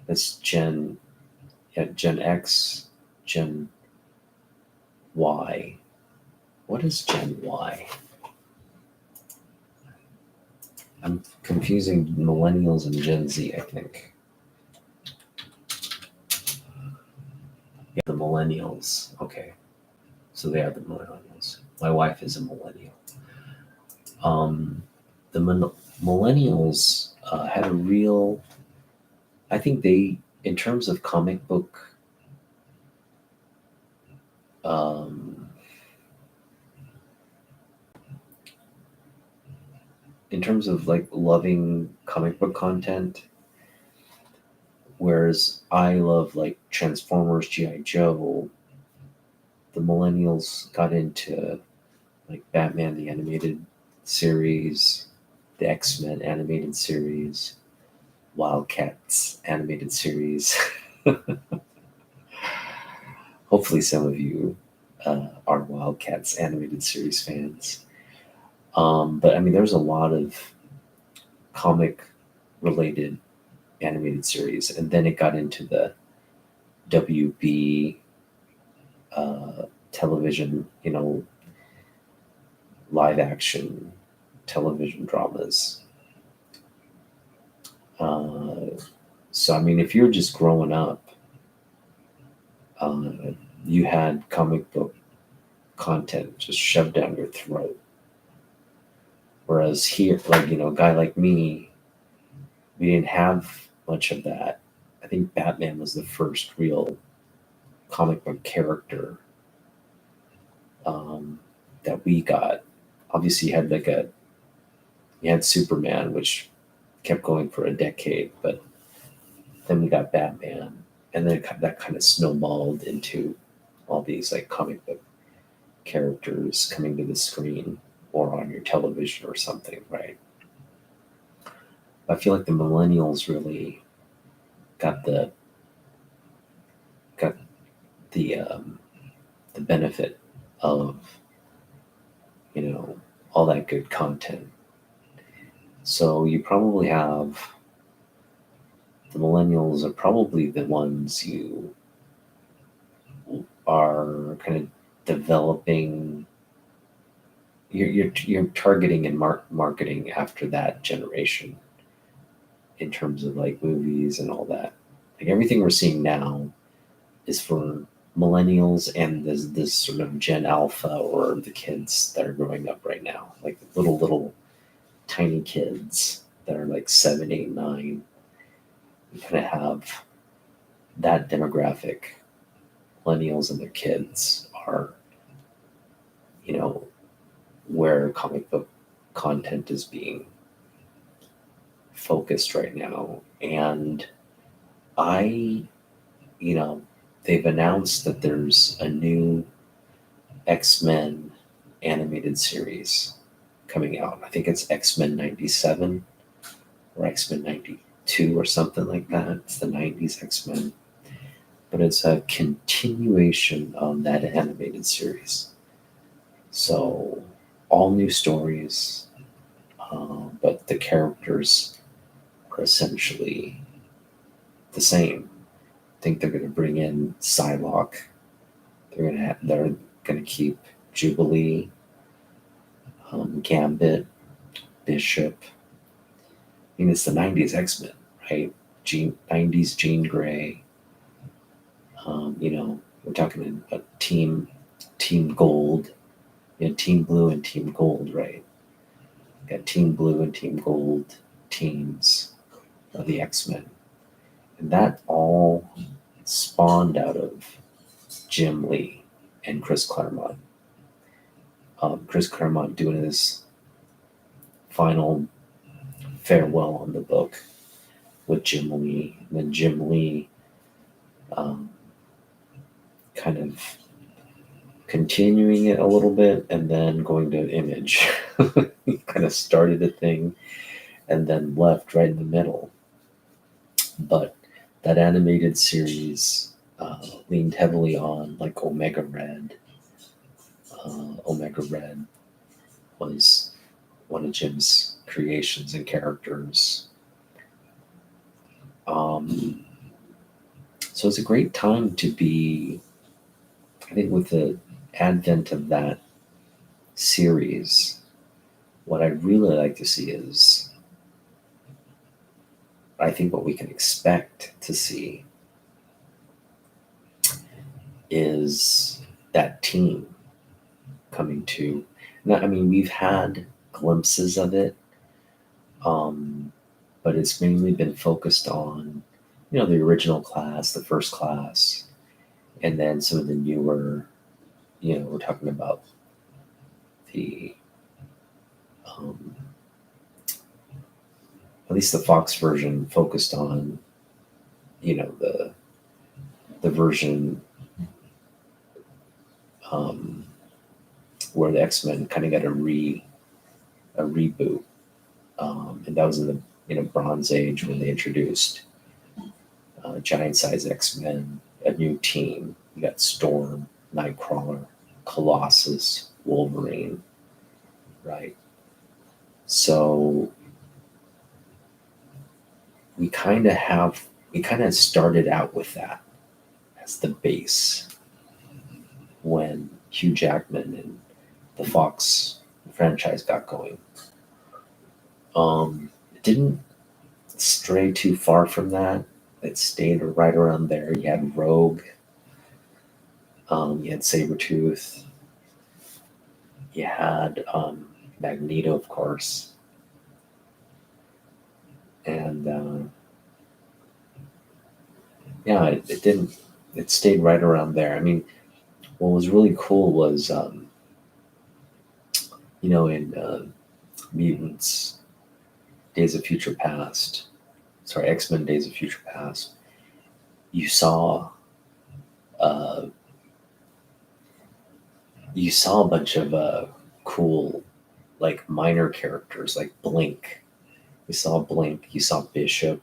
That's Gen Gen X, Gen Y. What is Gen Y? I'm confusing millennials and Gen Z, I think. Yeah, the millennials. Okay. So they are the millennials. My wife is a millennial. Um, the millennials had a real, I think they, in terms of comic book, um, in terms of like loving comic book content, whereas I love like Transformers, G.I. Joe, the millennials got into like Batman the animated series, the X-Men animated series, Wildcats animated series. Hopefully some of you are Wildcats animated series fans. But I mean, there's a lot of comic related animated series, and then it got into the WB television, live action television dramas. Uh, so, I mean, if you're just growing up, uh, you had comic book content just shoved down your throat. Whereas here, like, a guy like me, we didn't have much of that. I think Batman was the first real comic book character that we got. Obviously, you had Superman, which kept going for a decade, but then we got Batman, and then that kind of snowballed into all these like comic book characters coming to the screen or on your television or something, right? I feel like the millennials really got got the benefit of all that good content. So you probably have the millennials are probably the ones you are kind of developing. You're targeting and marketing after that generation in terms of like movies and all that. Like everything we're seeing now is for millennials and this sort of Gen Alpha or the kids that are growing up right now, like little tiny kids that are like 7, 8, 9. You kind of have that demographic. Millennials and their kids are, you know, where comic book content is being focused right now. And I, they've announced that there's a new X-Men animated series coming out. I think it's X-Men 97 or X-Men 92 or something like that. It's the 90s X-Men. But it's a continuation of that animated series. So, all new stories, but the characters are essentially the same. I think they're going to bring in Psylocke. They're going to keep Jubilee, Gambit, Bishop. I mean, it's the 90s X-Men, right? 90s Jean Grey. We're talking about Team Gold. Team Blue and Team Gold, right? Got Team Blue and Team Gold teams of the X-Men. And that all spawned out of Jim Lee and Chris Claremont. Chris Claremont doing his final farewell on the book with Jim Lee. And then Jim Lee kind of continuing it a little bit and then going to Image. He kind of started a thing and then left right in the middle. But that animated series leaned heavily on like Omega Red. Omega Red was one of Jim's creations and characters. So it's a great time to be, I think, with the advent of that series. What I'd really like to see is, I think, what we can expect to see is that team coming to. I mean, we've had glimpses of it, but it's mainly been focused on, the original class, the first class, and then some of the newer. We're talking about the, um, at least the Fox version focused on, the version, um, where the X-Men kind of got a reboot, and that was in the Bronze Age when they introduced giant size X-Men, a new team. You got Storm, Nightcrawler, Colossus, Wolverine, right? So we kind of started out with that as the base when Hugh Jackman and the Fox franchise got going. It didn't stray too far from that. It stayed right around there. You had Rogue, you had Sabretooth, you had Magneto, of course, and yeah, it didn't. It stayed right around there. I mean, what was really cool was, in Mutants, Days of Future Past, sorry, X-Men Days of Future Past, you saw uh, a bunch of cool, like, minor characters like Blink. You saw Blink, you saw Bishop,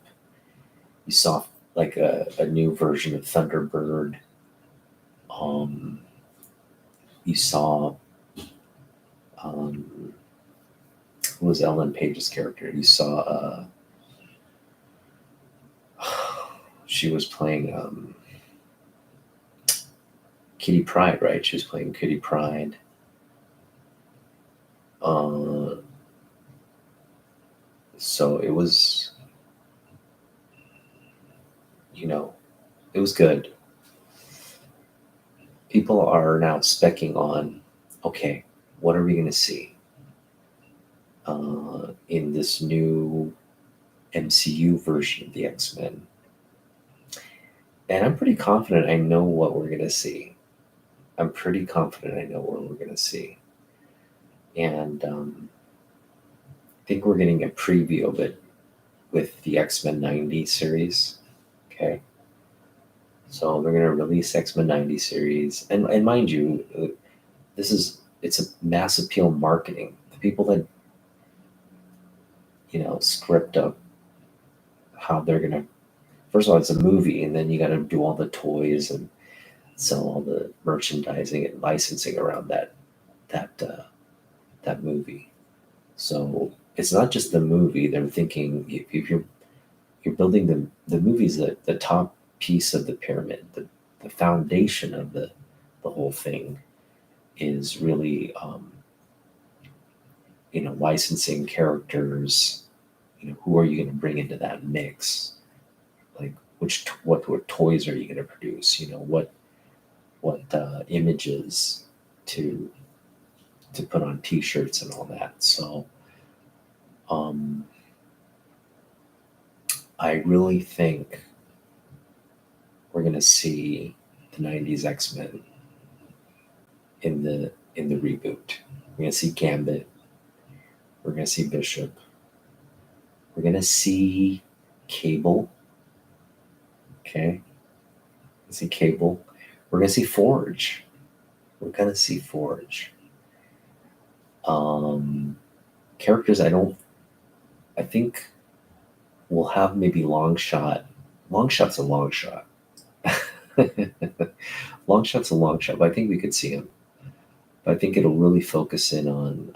you saw like a new version of Thunderbird. Um, you saw, who was Ellen Page's character? You saw she was playing Kitty Pryde, right? She was playing Kitty Pryde. So it was, it was good. People are now specking on, okay, what are we going to see in this new MCU version of the X-Men? And I'm pretty confident I know what we're going to see. I'm pretty confident I know what we're going to see. And I think we're getting a preview of it with the X-Men 90 series. Okay. So they're going to release X-Men 90 series. And mind you, it's a mass appeal marketing. The people that, script up how they're going to, first of all, it's a movie, and then you got to do all the toys and sell all the merchandising and licensing around that movie. So it's not just the movie. They're thinking, if you're building the movie's the top piece of the pyramid, the foundation of the whole thing is really, licensing characters. Who are you going to bring into that mix? Like, what toys are you going to produce? What images to put on T-shirts and all that. So I really think we're going to see the 90s X-Men in the reboot. We're going to see Gambit. We're going to see Bishop. We're going to see Cable. Okay. See Cable. We're going to see Forge. We're going to see Forge. Characters I think we'll have maybe Longshot. Longshot's a long shot. Longshot's a long shot, but I think we could see him. But I think it'll really focus in on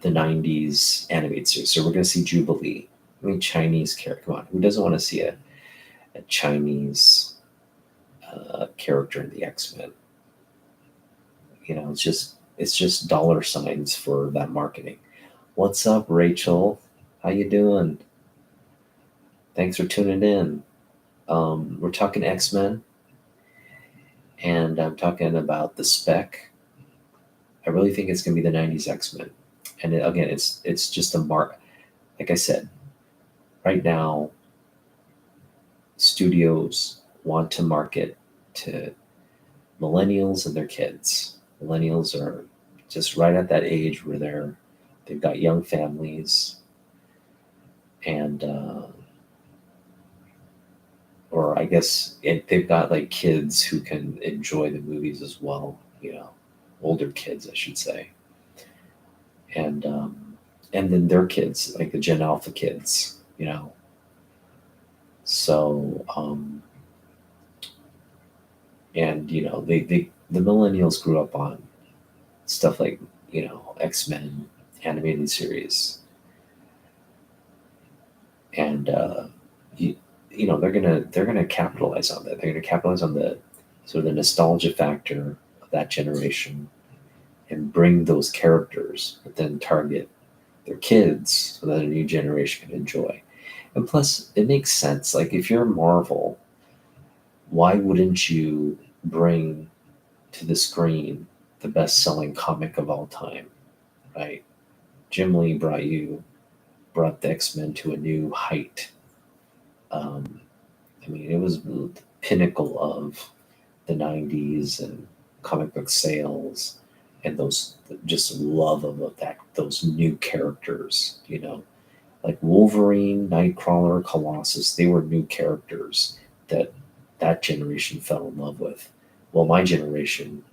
the 90s animated series. So we're going to see Jubilee. I mean, Chinese character. Come on, who doesn't want to see an a Chinese character in the X-Men. It's just dollar signs for that marketing. What's up, Rachel? How you doing? Thanks for tuning in. We're talking X-Men, and I'm talking about the spec. I really think it's going to be the 90s X-Men. And again, it's just a mark. Like I said, right now, studios want to market to millennials and their kids. Millennials are just right at that age where they've got young families, and or I guess they've got like kids who can enjoy the movies as well. Older kids, I should say, and then their kids, like the Gen Alpha kids. So and the millennials grew up on stuff like X-Men animated series, and they're gonna capitalize on that. They're gonna capitalize on the sort of the nostalgia factor of that generation and bring those characters, but then target their kids so that a new generation can enjoy. And plus, it makes sense. Like if you're Marvel, why wouldn't you bring to the screen the best-selling comic of all time, right? Jim Lee brought the X-Men to a new height. I mean, it was the pinnacle of the 90s and comic book sales and those just love of those new characters, like Wolverine, Nightcrawler, Colossus. They were new characters that generation fell in love with. Well, my generation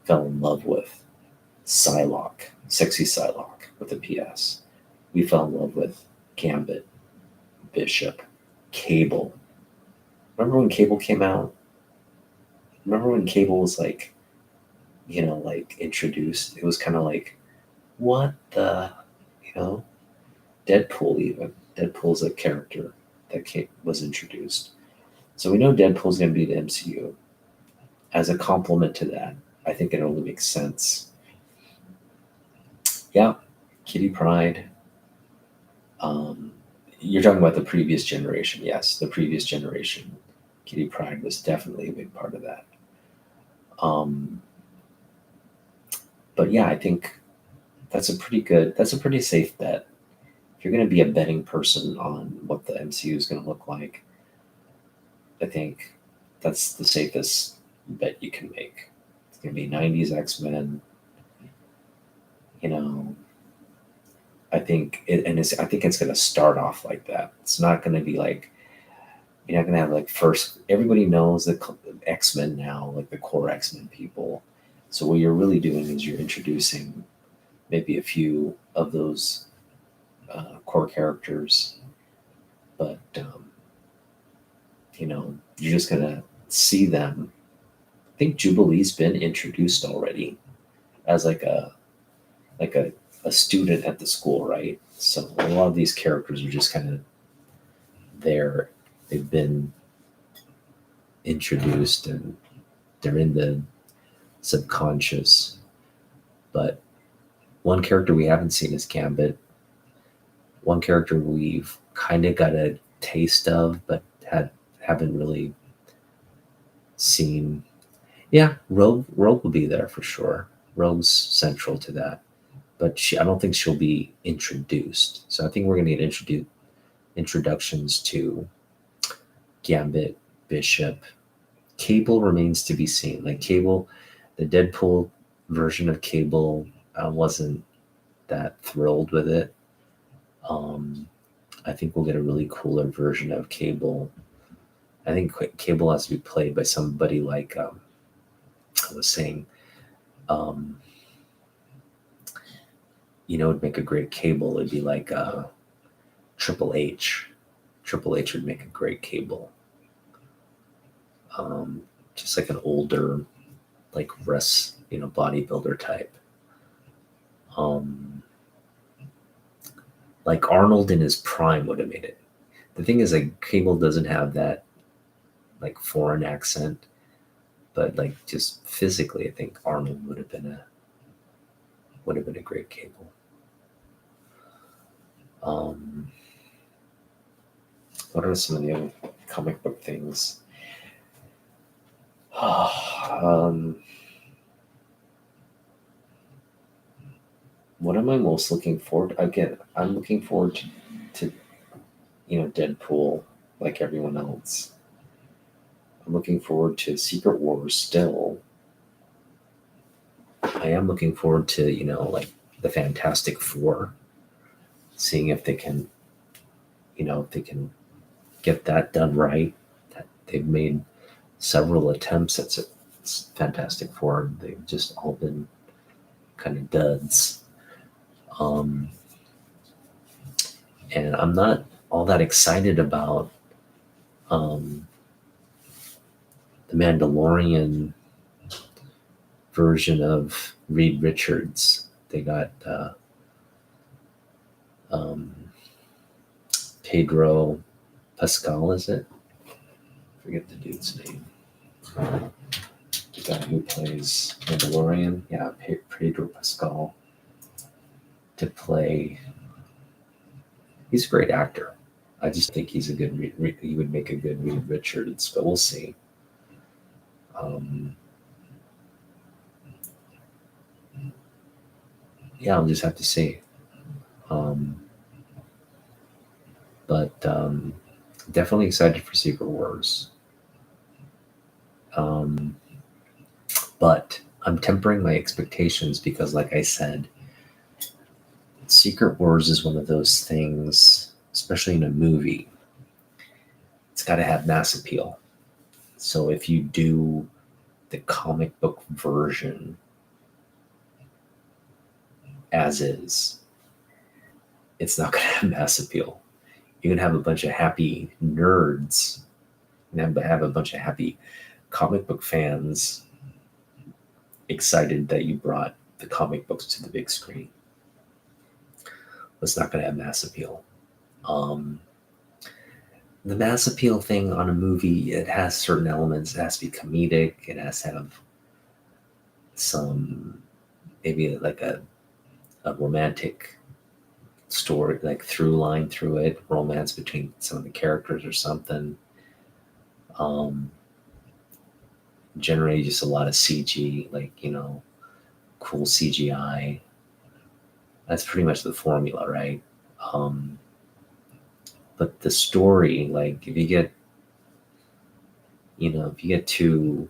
fell in love with Psylocke, sexy Psylocke with a PS. We fell in love with Gambit, Bishop, Cable. Remember when Cable came out? Remember when Cable was like, introduced? It was kind of like, what the, you know, Deadpool even. Deadpool's a character that was introduced. So we know Deadpool's going to be the MCU. As a complement to that, I think it only makes sense. Yeah, Kitty Pryde. You're talking about the previous generation. Yes, the previous generation. Kitty Pryde was definitely a big part of that. But yeah, I think that's a pretty safe bet. If you're going to be a betting person on what the MCU is going to look like, I think that's the safest bet you can make. It's going to be 90s X-Men. I think I think it's going to start off like that. It's not going to be like, you're not going to have like first, everybody knows the X-Men now, like the core X-Men people. So what you're really doing is you're introducing maybe a few of those core characters, but you're just going to see them. I think Jubilee's been introduced already as like a student at the school, right? So a lot of these characters are just kind of there. They've been introduced and they're in the subconscious. But one character we haven't seen is Gambit. One character we've kind of got a taste of, but haven't really seen. Yeah, Rogue will be there for sure. Rogue's central to that, but I don't think she'll be introduced. So I think we're going to get introductions to Gambit, Bishop. Cable remains to be seen. Like Cable, the Deadpool version of Cable, I wasn't that thrilled with it. I think we'll get a really cooler version of Cable. I think Cable has to be played by somebody like I was saying. Would make a great Cable. It'd be like Triple H. Triple H would make a great Cable. Just like an older, like bodybuilder type. Like Arnold in his prime would have made it. The thing is, like, Cable doesn't have that like foreign accent, but like just physically, I think Arnold would have been a great Cable. Um, what are some of the other comic book things? What am I most looking forward to? Again, I'm looking forward to Deadpool, like everyone else. I'm looking forward to Secret Wars still. I am looking forward to, like the Fantastic Four, seeing if they can, if they can get that done right. They've made several attempts at Fantastic Four, and they've just all been kind of duds. And I'm not all that excited about the Mandalorian version of Reed Richards. They got Pedro Pascal, is it? I forget the dude's name. The guy who plays Mandalorian. Yeah, Pedro Pascal to play. He's a great actor. I just think he's a good. He would make a good Reed Richards, but we'll see. Yeah, I'll just have to see. But definitely excited for Secret Wars. But I'm tempering my expectations because, like I said, Secret Wars is one of those things, especially in a movie, it's got to have mass appeal. So if you do the comic book version as is, it's not going to have mass appeal. You're going to have a bunch of happy nerds, and have a bunch of happy comic book fans excited that you brought the comic books to the big screen. It's not going to have mass appeal. The mass appeal thing on a movie, it has certain elements. It has to be comedic. It has to have some, maybe like a romantic story, like through line through it, romance between some of the characters or something. Generally just a lot of CG, like, cool CGI. That's pretty much the formula, right? But the story, like if you get too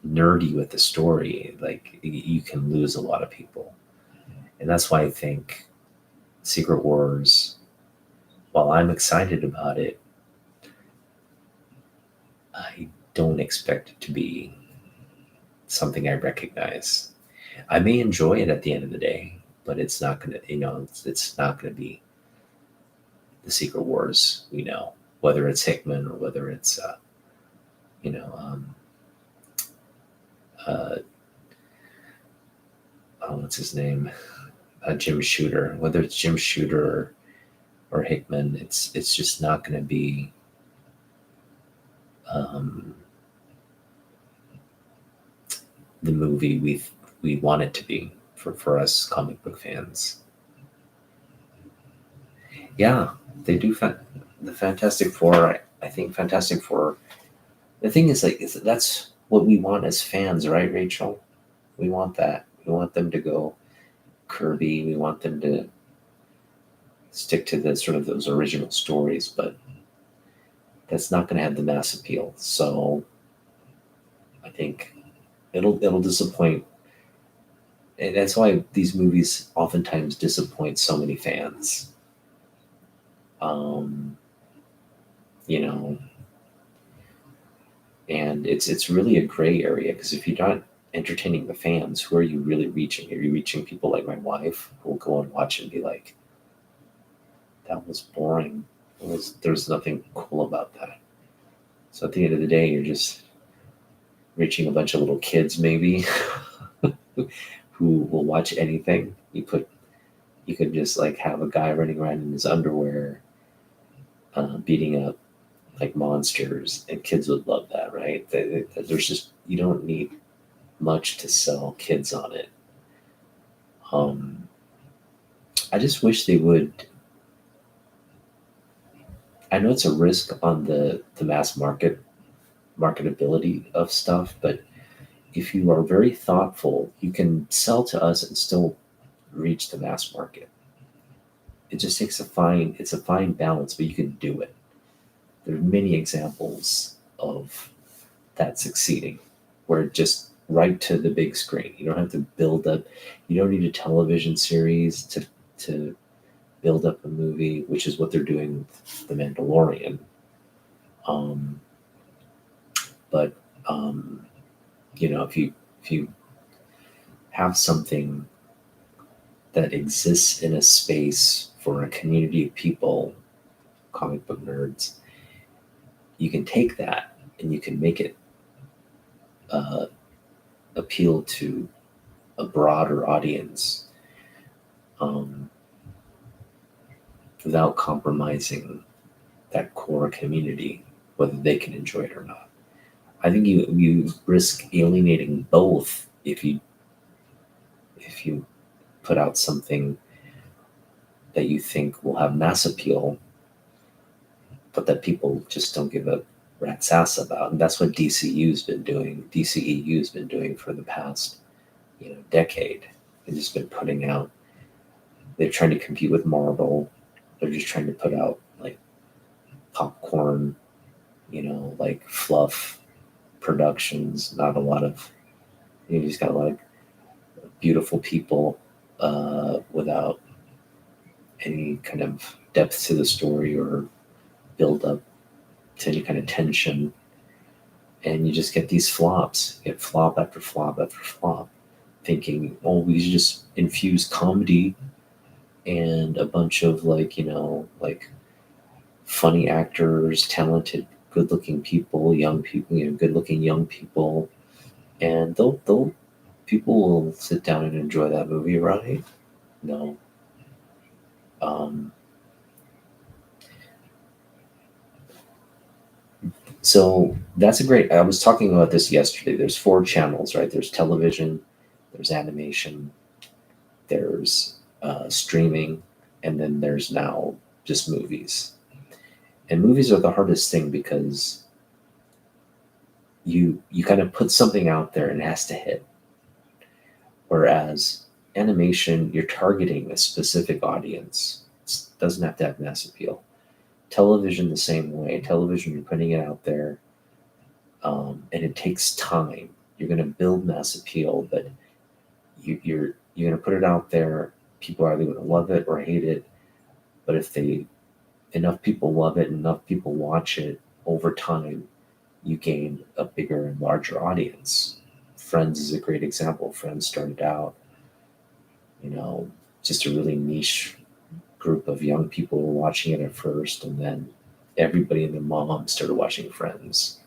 nerdy with the story, like you can lose a lot of people. And that's why I think Secret Wars, while I'm excited about it, I don't expect it to be something I recognize. I may enjoy it at the end of the day, but it's not gonna, it's not gonna be the Secret Wars we know, whether it's Hickman or whether it's what's his name, Jim Shooter. Whether it's Jim Shooter or Hickman, it's just not going to be the movie we want it to be for us comic book fans. Yeah, they do. The Fantastic Four. I think Fantastic Four. The thing is, like, that's what we want as fans, right, Rachel? We want that. We want them to go Kirby. We want them to stick to the sort of those original stories, but that's not going to have the mass appeal. So I think it'll disappoint. And that's why these movies oftentimes disappoint so many fans. And it's really a gray area, because if you're not entertaining the fans, who are you really reaching? Are you reaching people like my wife, who will go and watch and be like, that was boring. There's nothing cool about that. So at the end of the day, you're just reaching a bunch of little kids, maybe, who will watch anything. You could just like have a guy running around in his underwear, beating up like monsters, and kids would love that, right? There's just, you don't need much to sell kids on it. Um, I just wish they would. I know it's a risk on the mass marketability of stuff, but if you are very thoughtful, you can sell to us and still reach the mass market. It just takes it's a fine balance, but you can do it. There are many examples of that succeeding, where just right to the big screen. You don't have to build up. You don't need a television series to build up a movie, which is what they're doing with The Mandalorian. Um, but um, if you have something that exists in a space for a community of people, comic book nerds, you can take that and you can make it uh, appeal to a broader audience, um, without compromising that core community, whether they can enjoy it or not. I think you risk alienating both if you put out something that you think will have mass appeal, but that people just don't give a rat's ass about. And that's what DCEU's been doing for the past, decade. They've just been putting out. They're trying to compete with Marvel. They're just trying to put out like popcorn, like fluff productions. Not a lot of. You just got a lot of beautiful people, without any kind of depth to the story or build up to any kind of tension. And you just get these flops. You get flop after flop after flop, thinking, oh, we should just infuse comedy and a bunch of like funny actors, talented, good-looking people, young people, good-looking young people, and they'll people will sit down and enjoy that movie, right? No. Um, so that's a great. I was talking about this yesterday. There's four channels, right? There's television, there's animation, there's streaming, and then there's now just movies. And movies are the hardest thing because you kind of put something out there and it has to hit. Whereas animation, you're targeting a specific audience. It doesn't have to have mass appeal. Television, the same way. Television, you're putting it out there, and it takes time. You're going to build mass appeal, but you're going to put it out there. People are either going to love it or hate it. But if enough people love it, enough people watch it over time, you gain a bigger and larger audience. Friends is a great example. Friends started out, just a really niche group of young people were watching it at first, and then everybody and their mom started watching Friends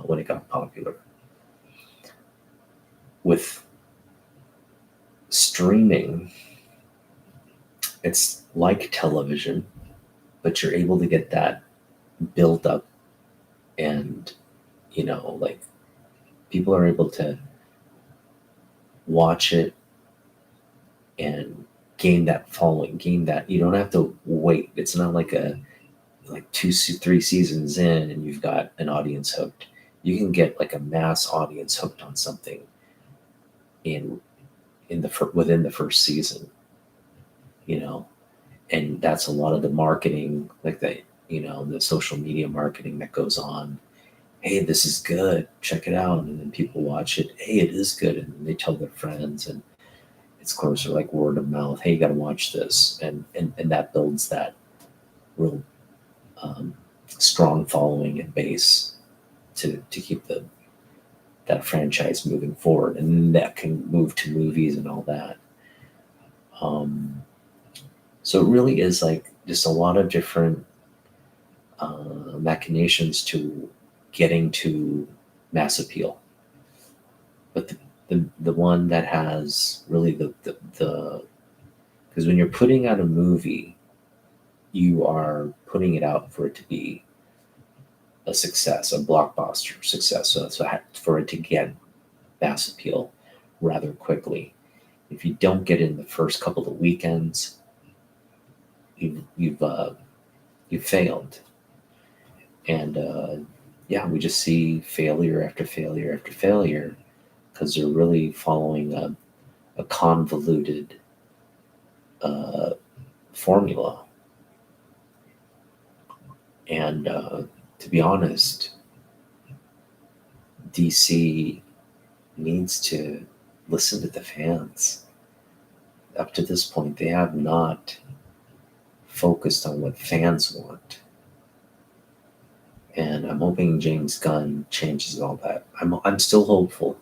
when it got popular. With streaming, it's like television, but you're able to get that build up, and like people are able to watch it and gain that following, gain that. You don't have to wait. It's not like like 3 seasons in and you've got an audience hooked. You can get like a mass audience hooked on something in within the first season, and that's a lot of the marketing, like the social media marketing that goes on. Hey, this is good, check it out. And then people watch it. Hey, it is good. And then they tell their friends, and it's closer like word of mouth. Hey, you got to watch this. And that builds that real strong following and base to keep that franchise moving forward. And that can move to movies and all that. So it really is like just a lot of different machinations to getting to mass appeal. But the one that has really the because when you're putting out a movie, you are putting it out for it to be a success, a blockbuster success. So for it to get mass appeal rather quickly. If you don't get in the first couple of weekends, you've failed. And yeah, we just see failure after failure after failure because they're really following a convoluted uh, formula. And to be honest, DC needs to listen to the fans. Up to this point, they have not focused on what fans want. And I'm hoping James Gunn changes all that. I'm still hopeful.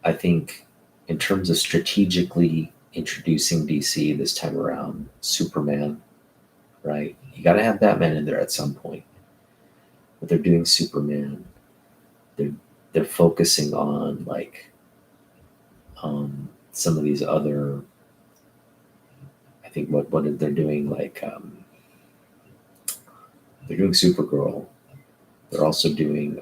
I think in terms of strategically introducing DC this time around, Superman, right? You got to have Batman in there at some point. But they're doing Superman. They're they're focusing on like some of these other. I think what they're doing like they're doing Supergirl. They're also doing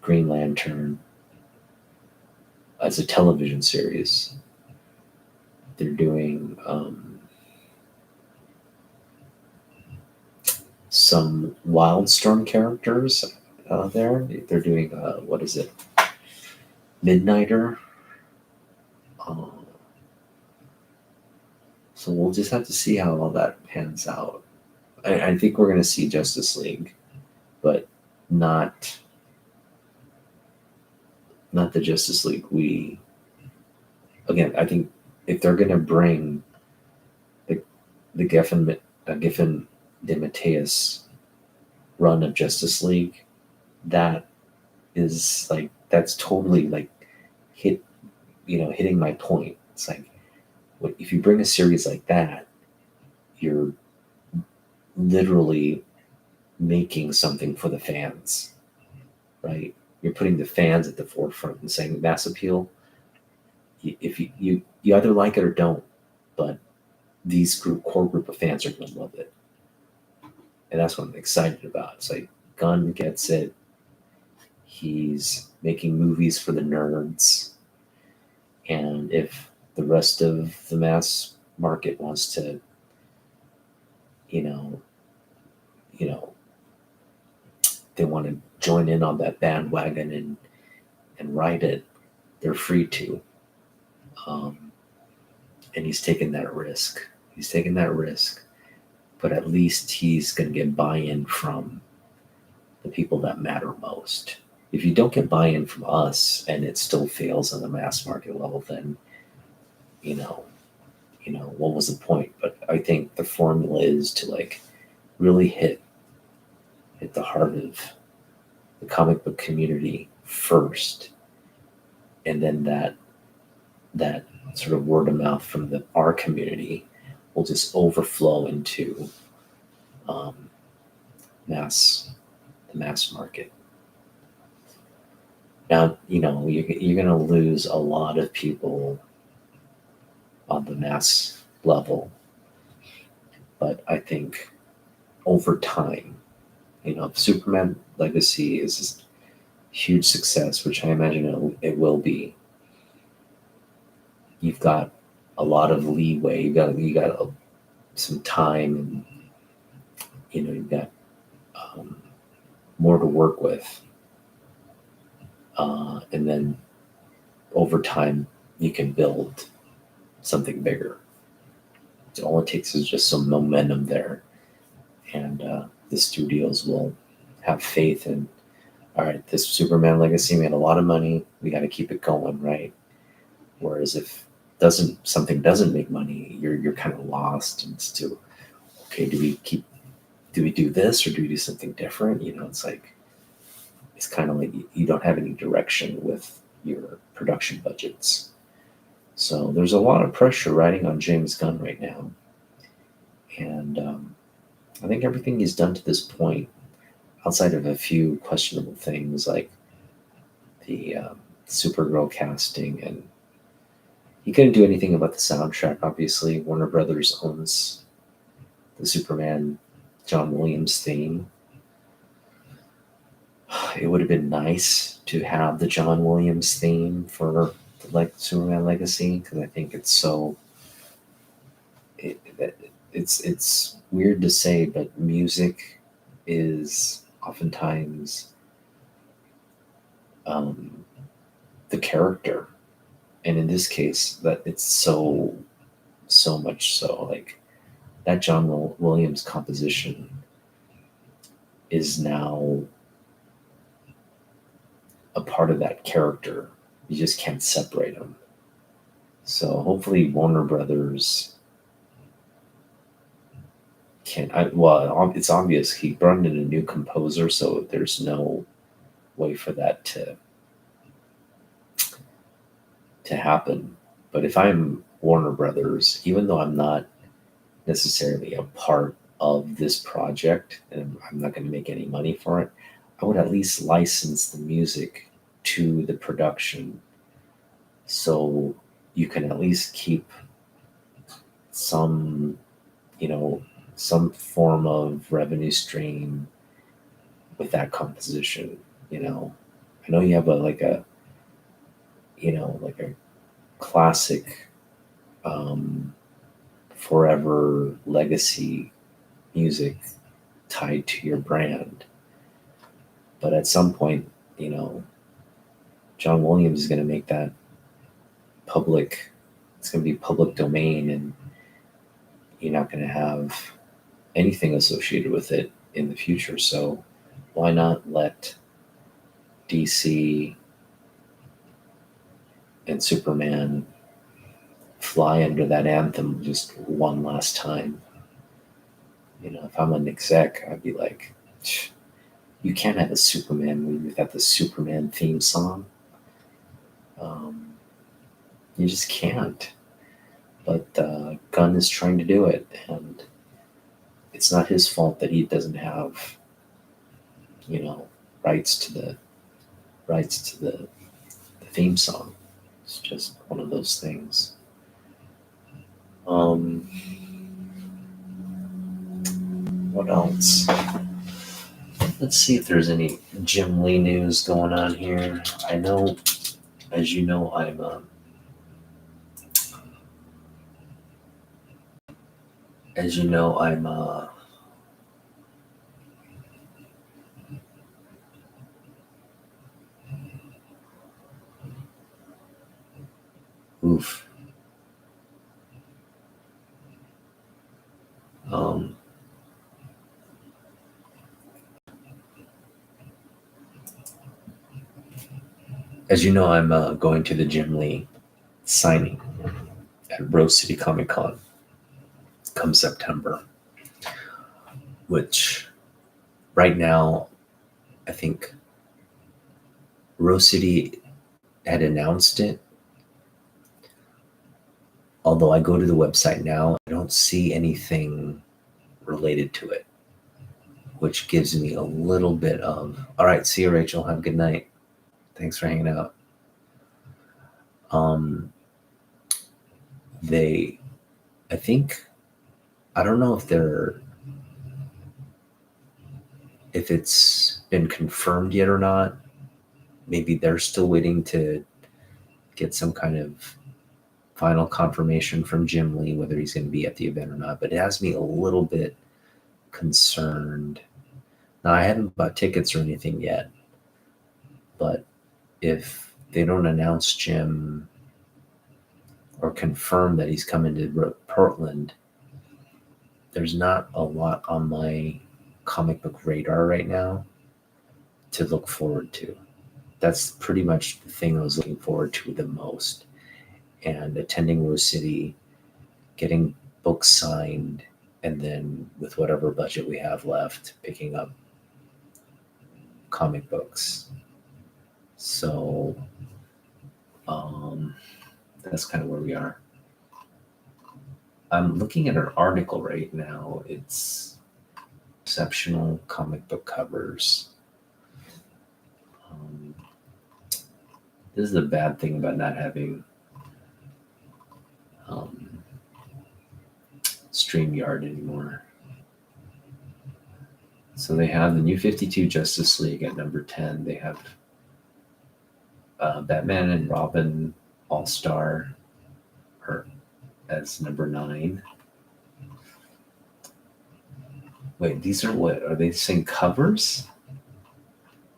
Green Lantern as a television series. They're doing some Wildstorm characters there. They're doing what is it, Midnighter. Uh, so we'll just have to see how all that pans out. I think we're going to see Justice League, but not the Justice League. I think if they're going to bring the Giffen de Mateus run of Justice League, that is like that's totally like hitting my point. It's like if you bring a series like that, you're literally making something for the fans, right? You're putting the fans at the forefront and saying mass appeal. If you either like it or don't, but these core group of fans are going to love it, and that's what I'm excited about. It's like Gunn gets it. He's making movies for the nerds, and if the rest of the mass market wants to, you know, you know, they want to join in on that bandwagon and ride it, they're free to. And he's taking that risk. He's taking that risk, but at least he's going to get buy-in from the people that matter most. If you don't get buy-in from us and it still fails on the mass market level, then what was the point? But I think the formula is to like really hit the heart of the comic book community first, and then that sort of word of mouth from our community will just overflow into the mass market. Now, you're going to lose a lot of people on the mass level, but I think over time, if Superman Legacy is a huge success, which I imagine it will be, you've got a lot of leeway. You got some time, and you've got more to work with, and then over time you can build something bigger. All it takes is just some momentum there, and the studios will have faith in. All right, this Superman Legacy made a lot of money. We got to keep it going, right? Whereas if something doesn't make money, you're kind of lost into, okay, do we do this or do we do something different? It's kind of like you don't have any direction with your production budgets. So there's a lot of pressure riding on James Gunn right now, and I think everything he's done to this point, outside of a few questionable things like the Supergirl casting, and he couldn't do anything about the soundtrack. Obviously, Warner Brothers owns the Superman John Williams theme. It would have been nice to have the John Williams theme for the Superman Legacy, because I think it's so it's weird to say, but music is oftentimes the character, and in this case, that it's so much so. Like that John Williams composition is now a part of that character. You just can't separate them. So hopefully Warner Brothers can. It's obvious he brought in a new composer, so there's no way for that to happen. But if I'm Warner Brothers, even though I'm not necessarily a part of this project and I'm not going to make any money for it, I would at least license the music to the production so you can at least keep some, some form of revenue stream with that composition. I know you have like a classic forever legacy music tied to your brand, but at some point, John Williams is going to make that public. It's going to be public domain, and you're not going to have anything associated with it in the future. So why not let DC and Superman fly under that anthem just one last time? If I'm an exec, I'd be like, you can't have a Superman movie without the Superman theme song. You just can't. But Gunn is trying to do it, and it's not his fault that he doesn't have, rights to the theme song. It's just one of those things. What else? Let's see if there's any Jim Lee news going on here. I know, as you know, I'm oof. As you know, I'm going to the Jim Lee signing at Rose City Comic Con come September, which right now, I think Rose City had announced it. Although I go to the website now, I don't see anything related to it, which gives me a little bit of, all right, see you, Rachel. Have a good night. Thanks for hanging out. I think, I don't know if it's been confirmed yet or not. Maybe they're still waiting to get some kind of final confirmation from Jim Lee, whether he's going to be at the event or not. But it has me a little bit concerned. Now, I haven't bought tickets or anything yet, but if they don't announce Jim or confirm that he's coming to Portland, there's not a lot on my comic book radar right now to look forward to. That's pretty much the thing I was looking forward to the most. And attending Rose City, getting books signed, and then with whatever budget we have left, picking up comic books. So that's kind of where we are. I'm looking at an article right now. It's exceptional comic book covers. This is the bad thing about not having StreamYard anymore. So they have the New 52 Justice League at number 10. They have Batman and Robin All-Star as number 9. Wait, these are what? Are they saying covers?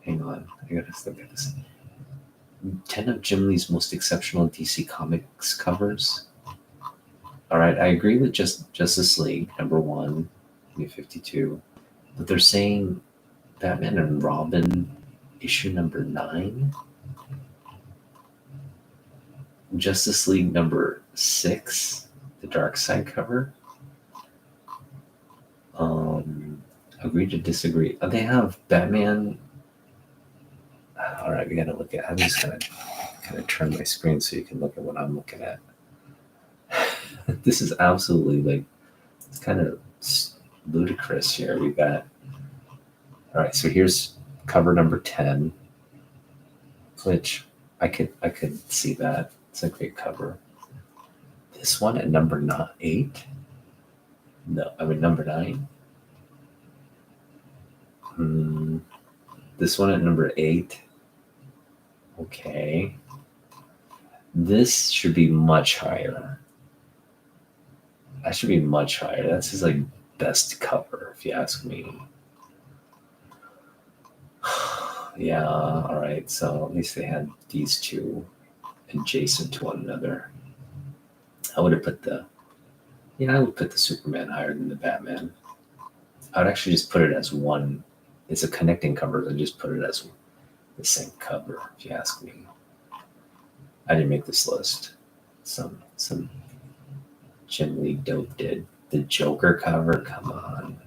Hang on, I gotta look at this. 10 of Jim Lee's most exceptional DC Comics covers. All right, I agree with Justice League, number 1, New 52. But they're saying Batman and Robin, issue number 9. Justice League number 6, the Dark Side cover. Agree to disagree. They have Batman. All right, we gotta look at. I'm just gonna kind of turn my screen so you can look at what I'm looking at. This is absolutely like, it's kind of ludicrous here. We got. All right, so here's cover number 10, which I could see that. It's a great cover. This one at number 8. No, I mean number 9. This one at number 8. Okay. This should be much higher. That should be much higher. That's his like best cover, if you ask me. Yeah, all right. So at least they had these two adjacent to one another. I would put the Superman higher than the Batman. I would actually just put it as one. It's a connecting cover, and just put it as the same cover, if you ask me. I didn't make this list. Some Jim Lee dope did. The Joker cover, come on.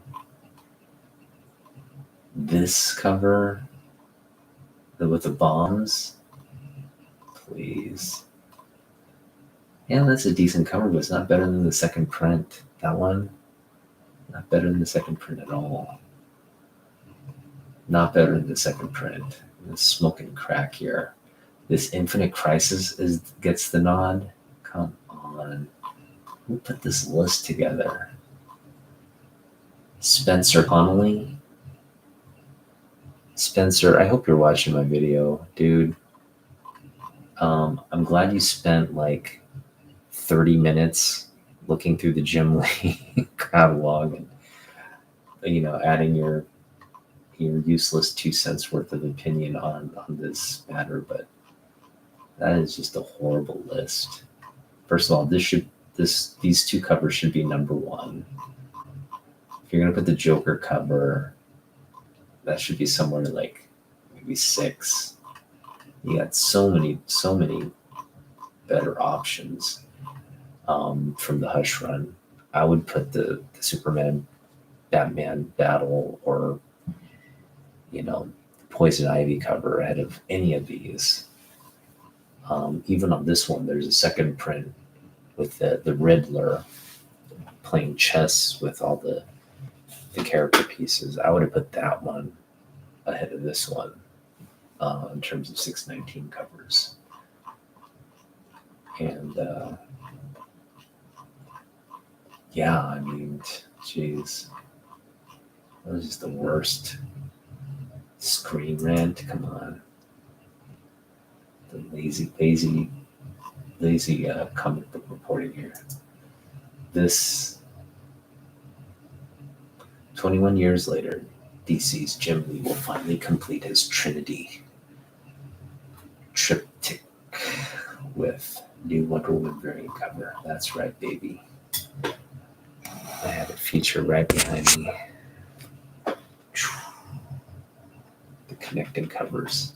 This cover with the bombs, please. Yeah, that's a decent cover, but it's not better than the second print. That one, not better than the second print at all. Not better than the second print. I'm smoking crack here. This Infinite Crisis gets the nod. Come on. Who put this list together? Spencer Connolly? Spencer, I hope you're watching my video, dude. I'm glad you spent like 30 minutes looking through the Jim Lee catalog and, adding your useless 2 cents worth of opinion on this matter, but that is just a horrible list. First of all, these two covers should be number 1. If you're gonna put the Joker cover, that should be somewhere like maybe 6. You got so many better options from the Hush run. I would put the Superman Batman battle or Poison Ivy cover ahead of any of these. Even on this one, there's a second print with the Riddler playing chess with all the character pieces. I would have put that one ahead of this one in terms of 619 covers. And yeah, I mean, geez, that was just the worst. Screen Rant, come on. The lazy comic book reporting here. This 21 years later, DC's Jim Lee will finally complete his Trinity triptych with new Wonder Woman variant cover. That's right, baby. I have a feature right behind me. The connecting covers.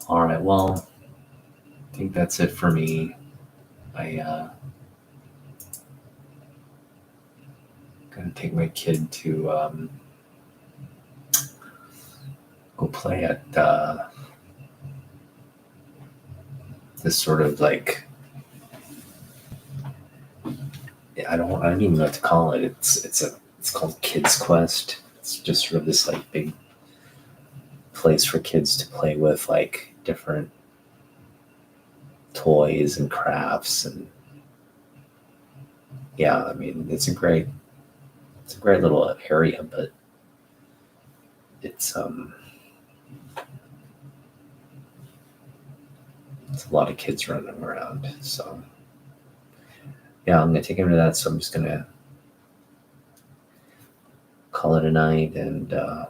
All right, well, I think that's it for me. Gonna take my kid to go play at this sort of like, I don't even know what to call it. It's called Kids Quest. It's just sort of this like big place for kids to play with like different toys and crafts, and yeah, I mean it's a great little area, but it's a lot of kids running around. So yeah, I'm gonna take him to that. So I'm just gonna call it a night, and I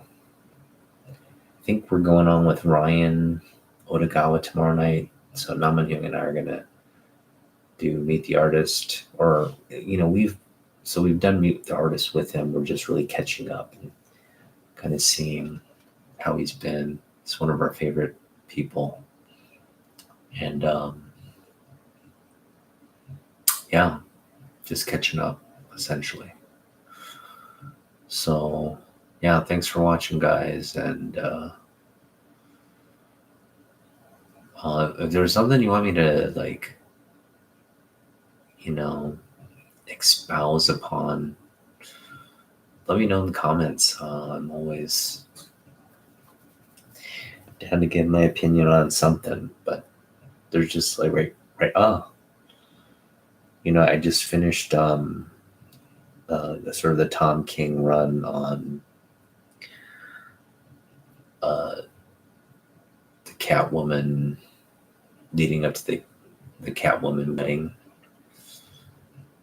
think we're going on with Ryan Otagawa tomorrow night. So Naman and I are gonna do Meet the Artist, or we've done Meet the Artist with him. We're just really catching up and kind of seeing how he's been. He's one of our favorite people, and yeah, just catching up essentially. So yeah, thanks for watching, guys, and if there's something you want me to espouse upon, let me know in the comments. I'm always down to give my opinion on something, but there's just right. I just finished the sort of the Tom King run on the Catwoman, leading up to the Catwoman wedding,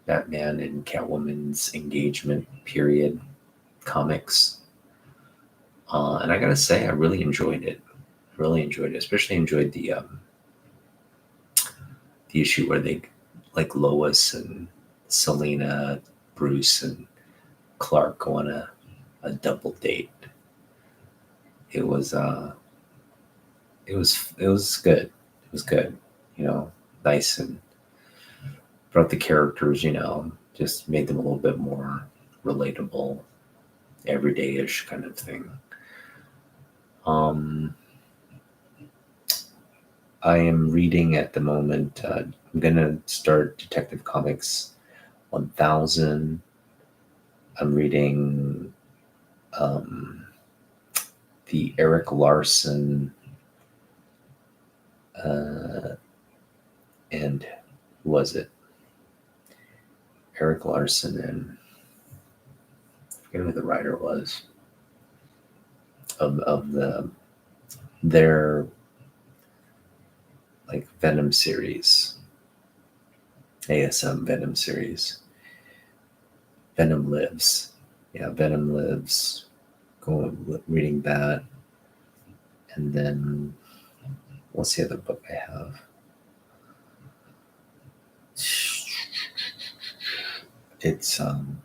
Batman and Catwoman's engagement period comics. And I gotta say, I really enjoyed it. Especially enjoyed the issue where they, like, Lois and Selena, Bruce and Clark go on a double date. It was good. It was good. Nice, and brought the characters, just made them a little bit more relatable, everyday-ish kind of thing. I am reading at the moment. I'm gonna start Detective Comics 1000. I'm reading the Eric Larson and who was it? Eric Larson and I forget who the writer was of their like Venom series, ASM Venom series. Venom Lives. Yeah, Venom Lives. Reading that. And then what's the other book I have? It's I'm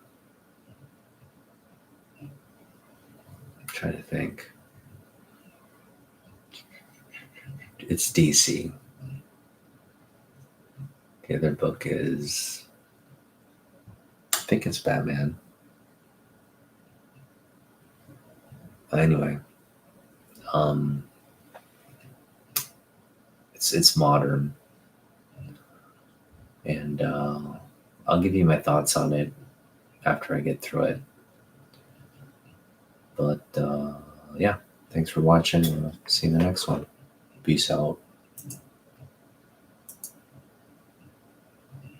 trying to think. It's DC. The other book is, I think it's Batman. Anyway, it's modern, and I'll give you my thoughts on it after I get through it. But yeah, thanks for watching. See you in the next one. Peace out.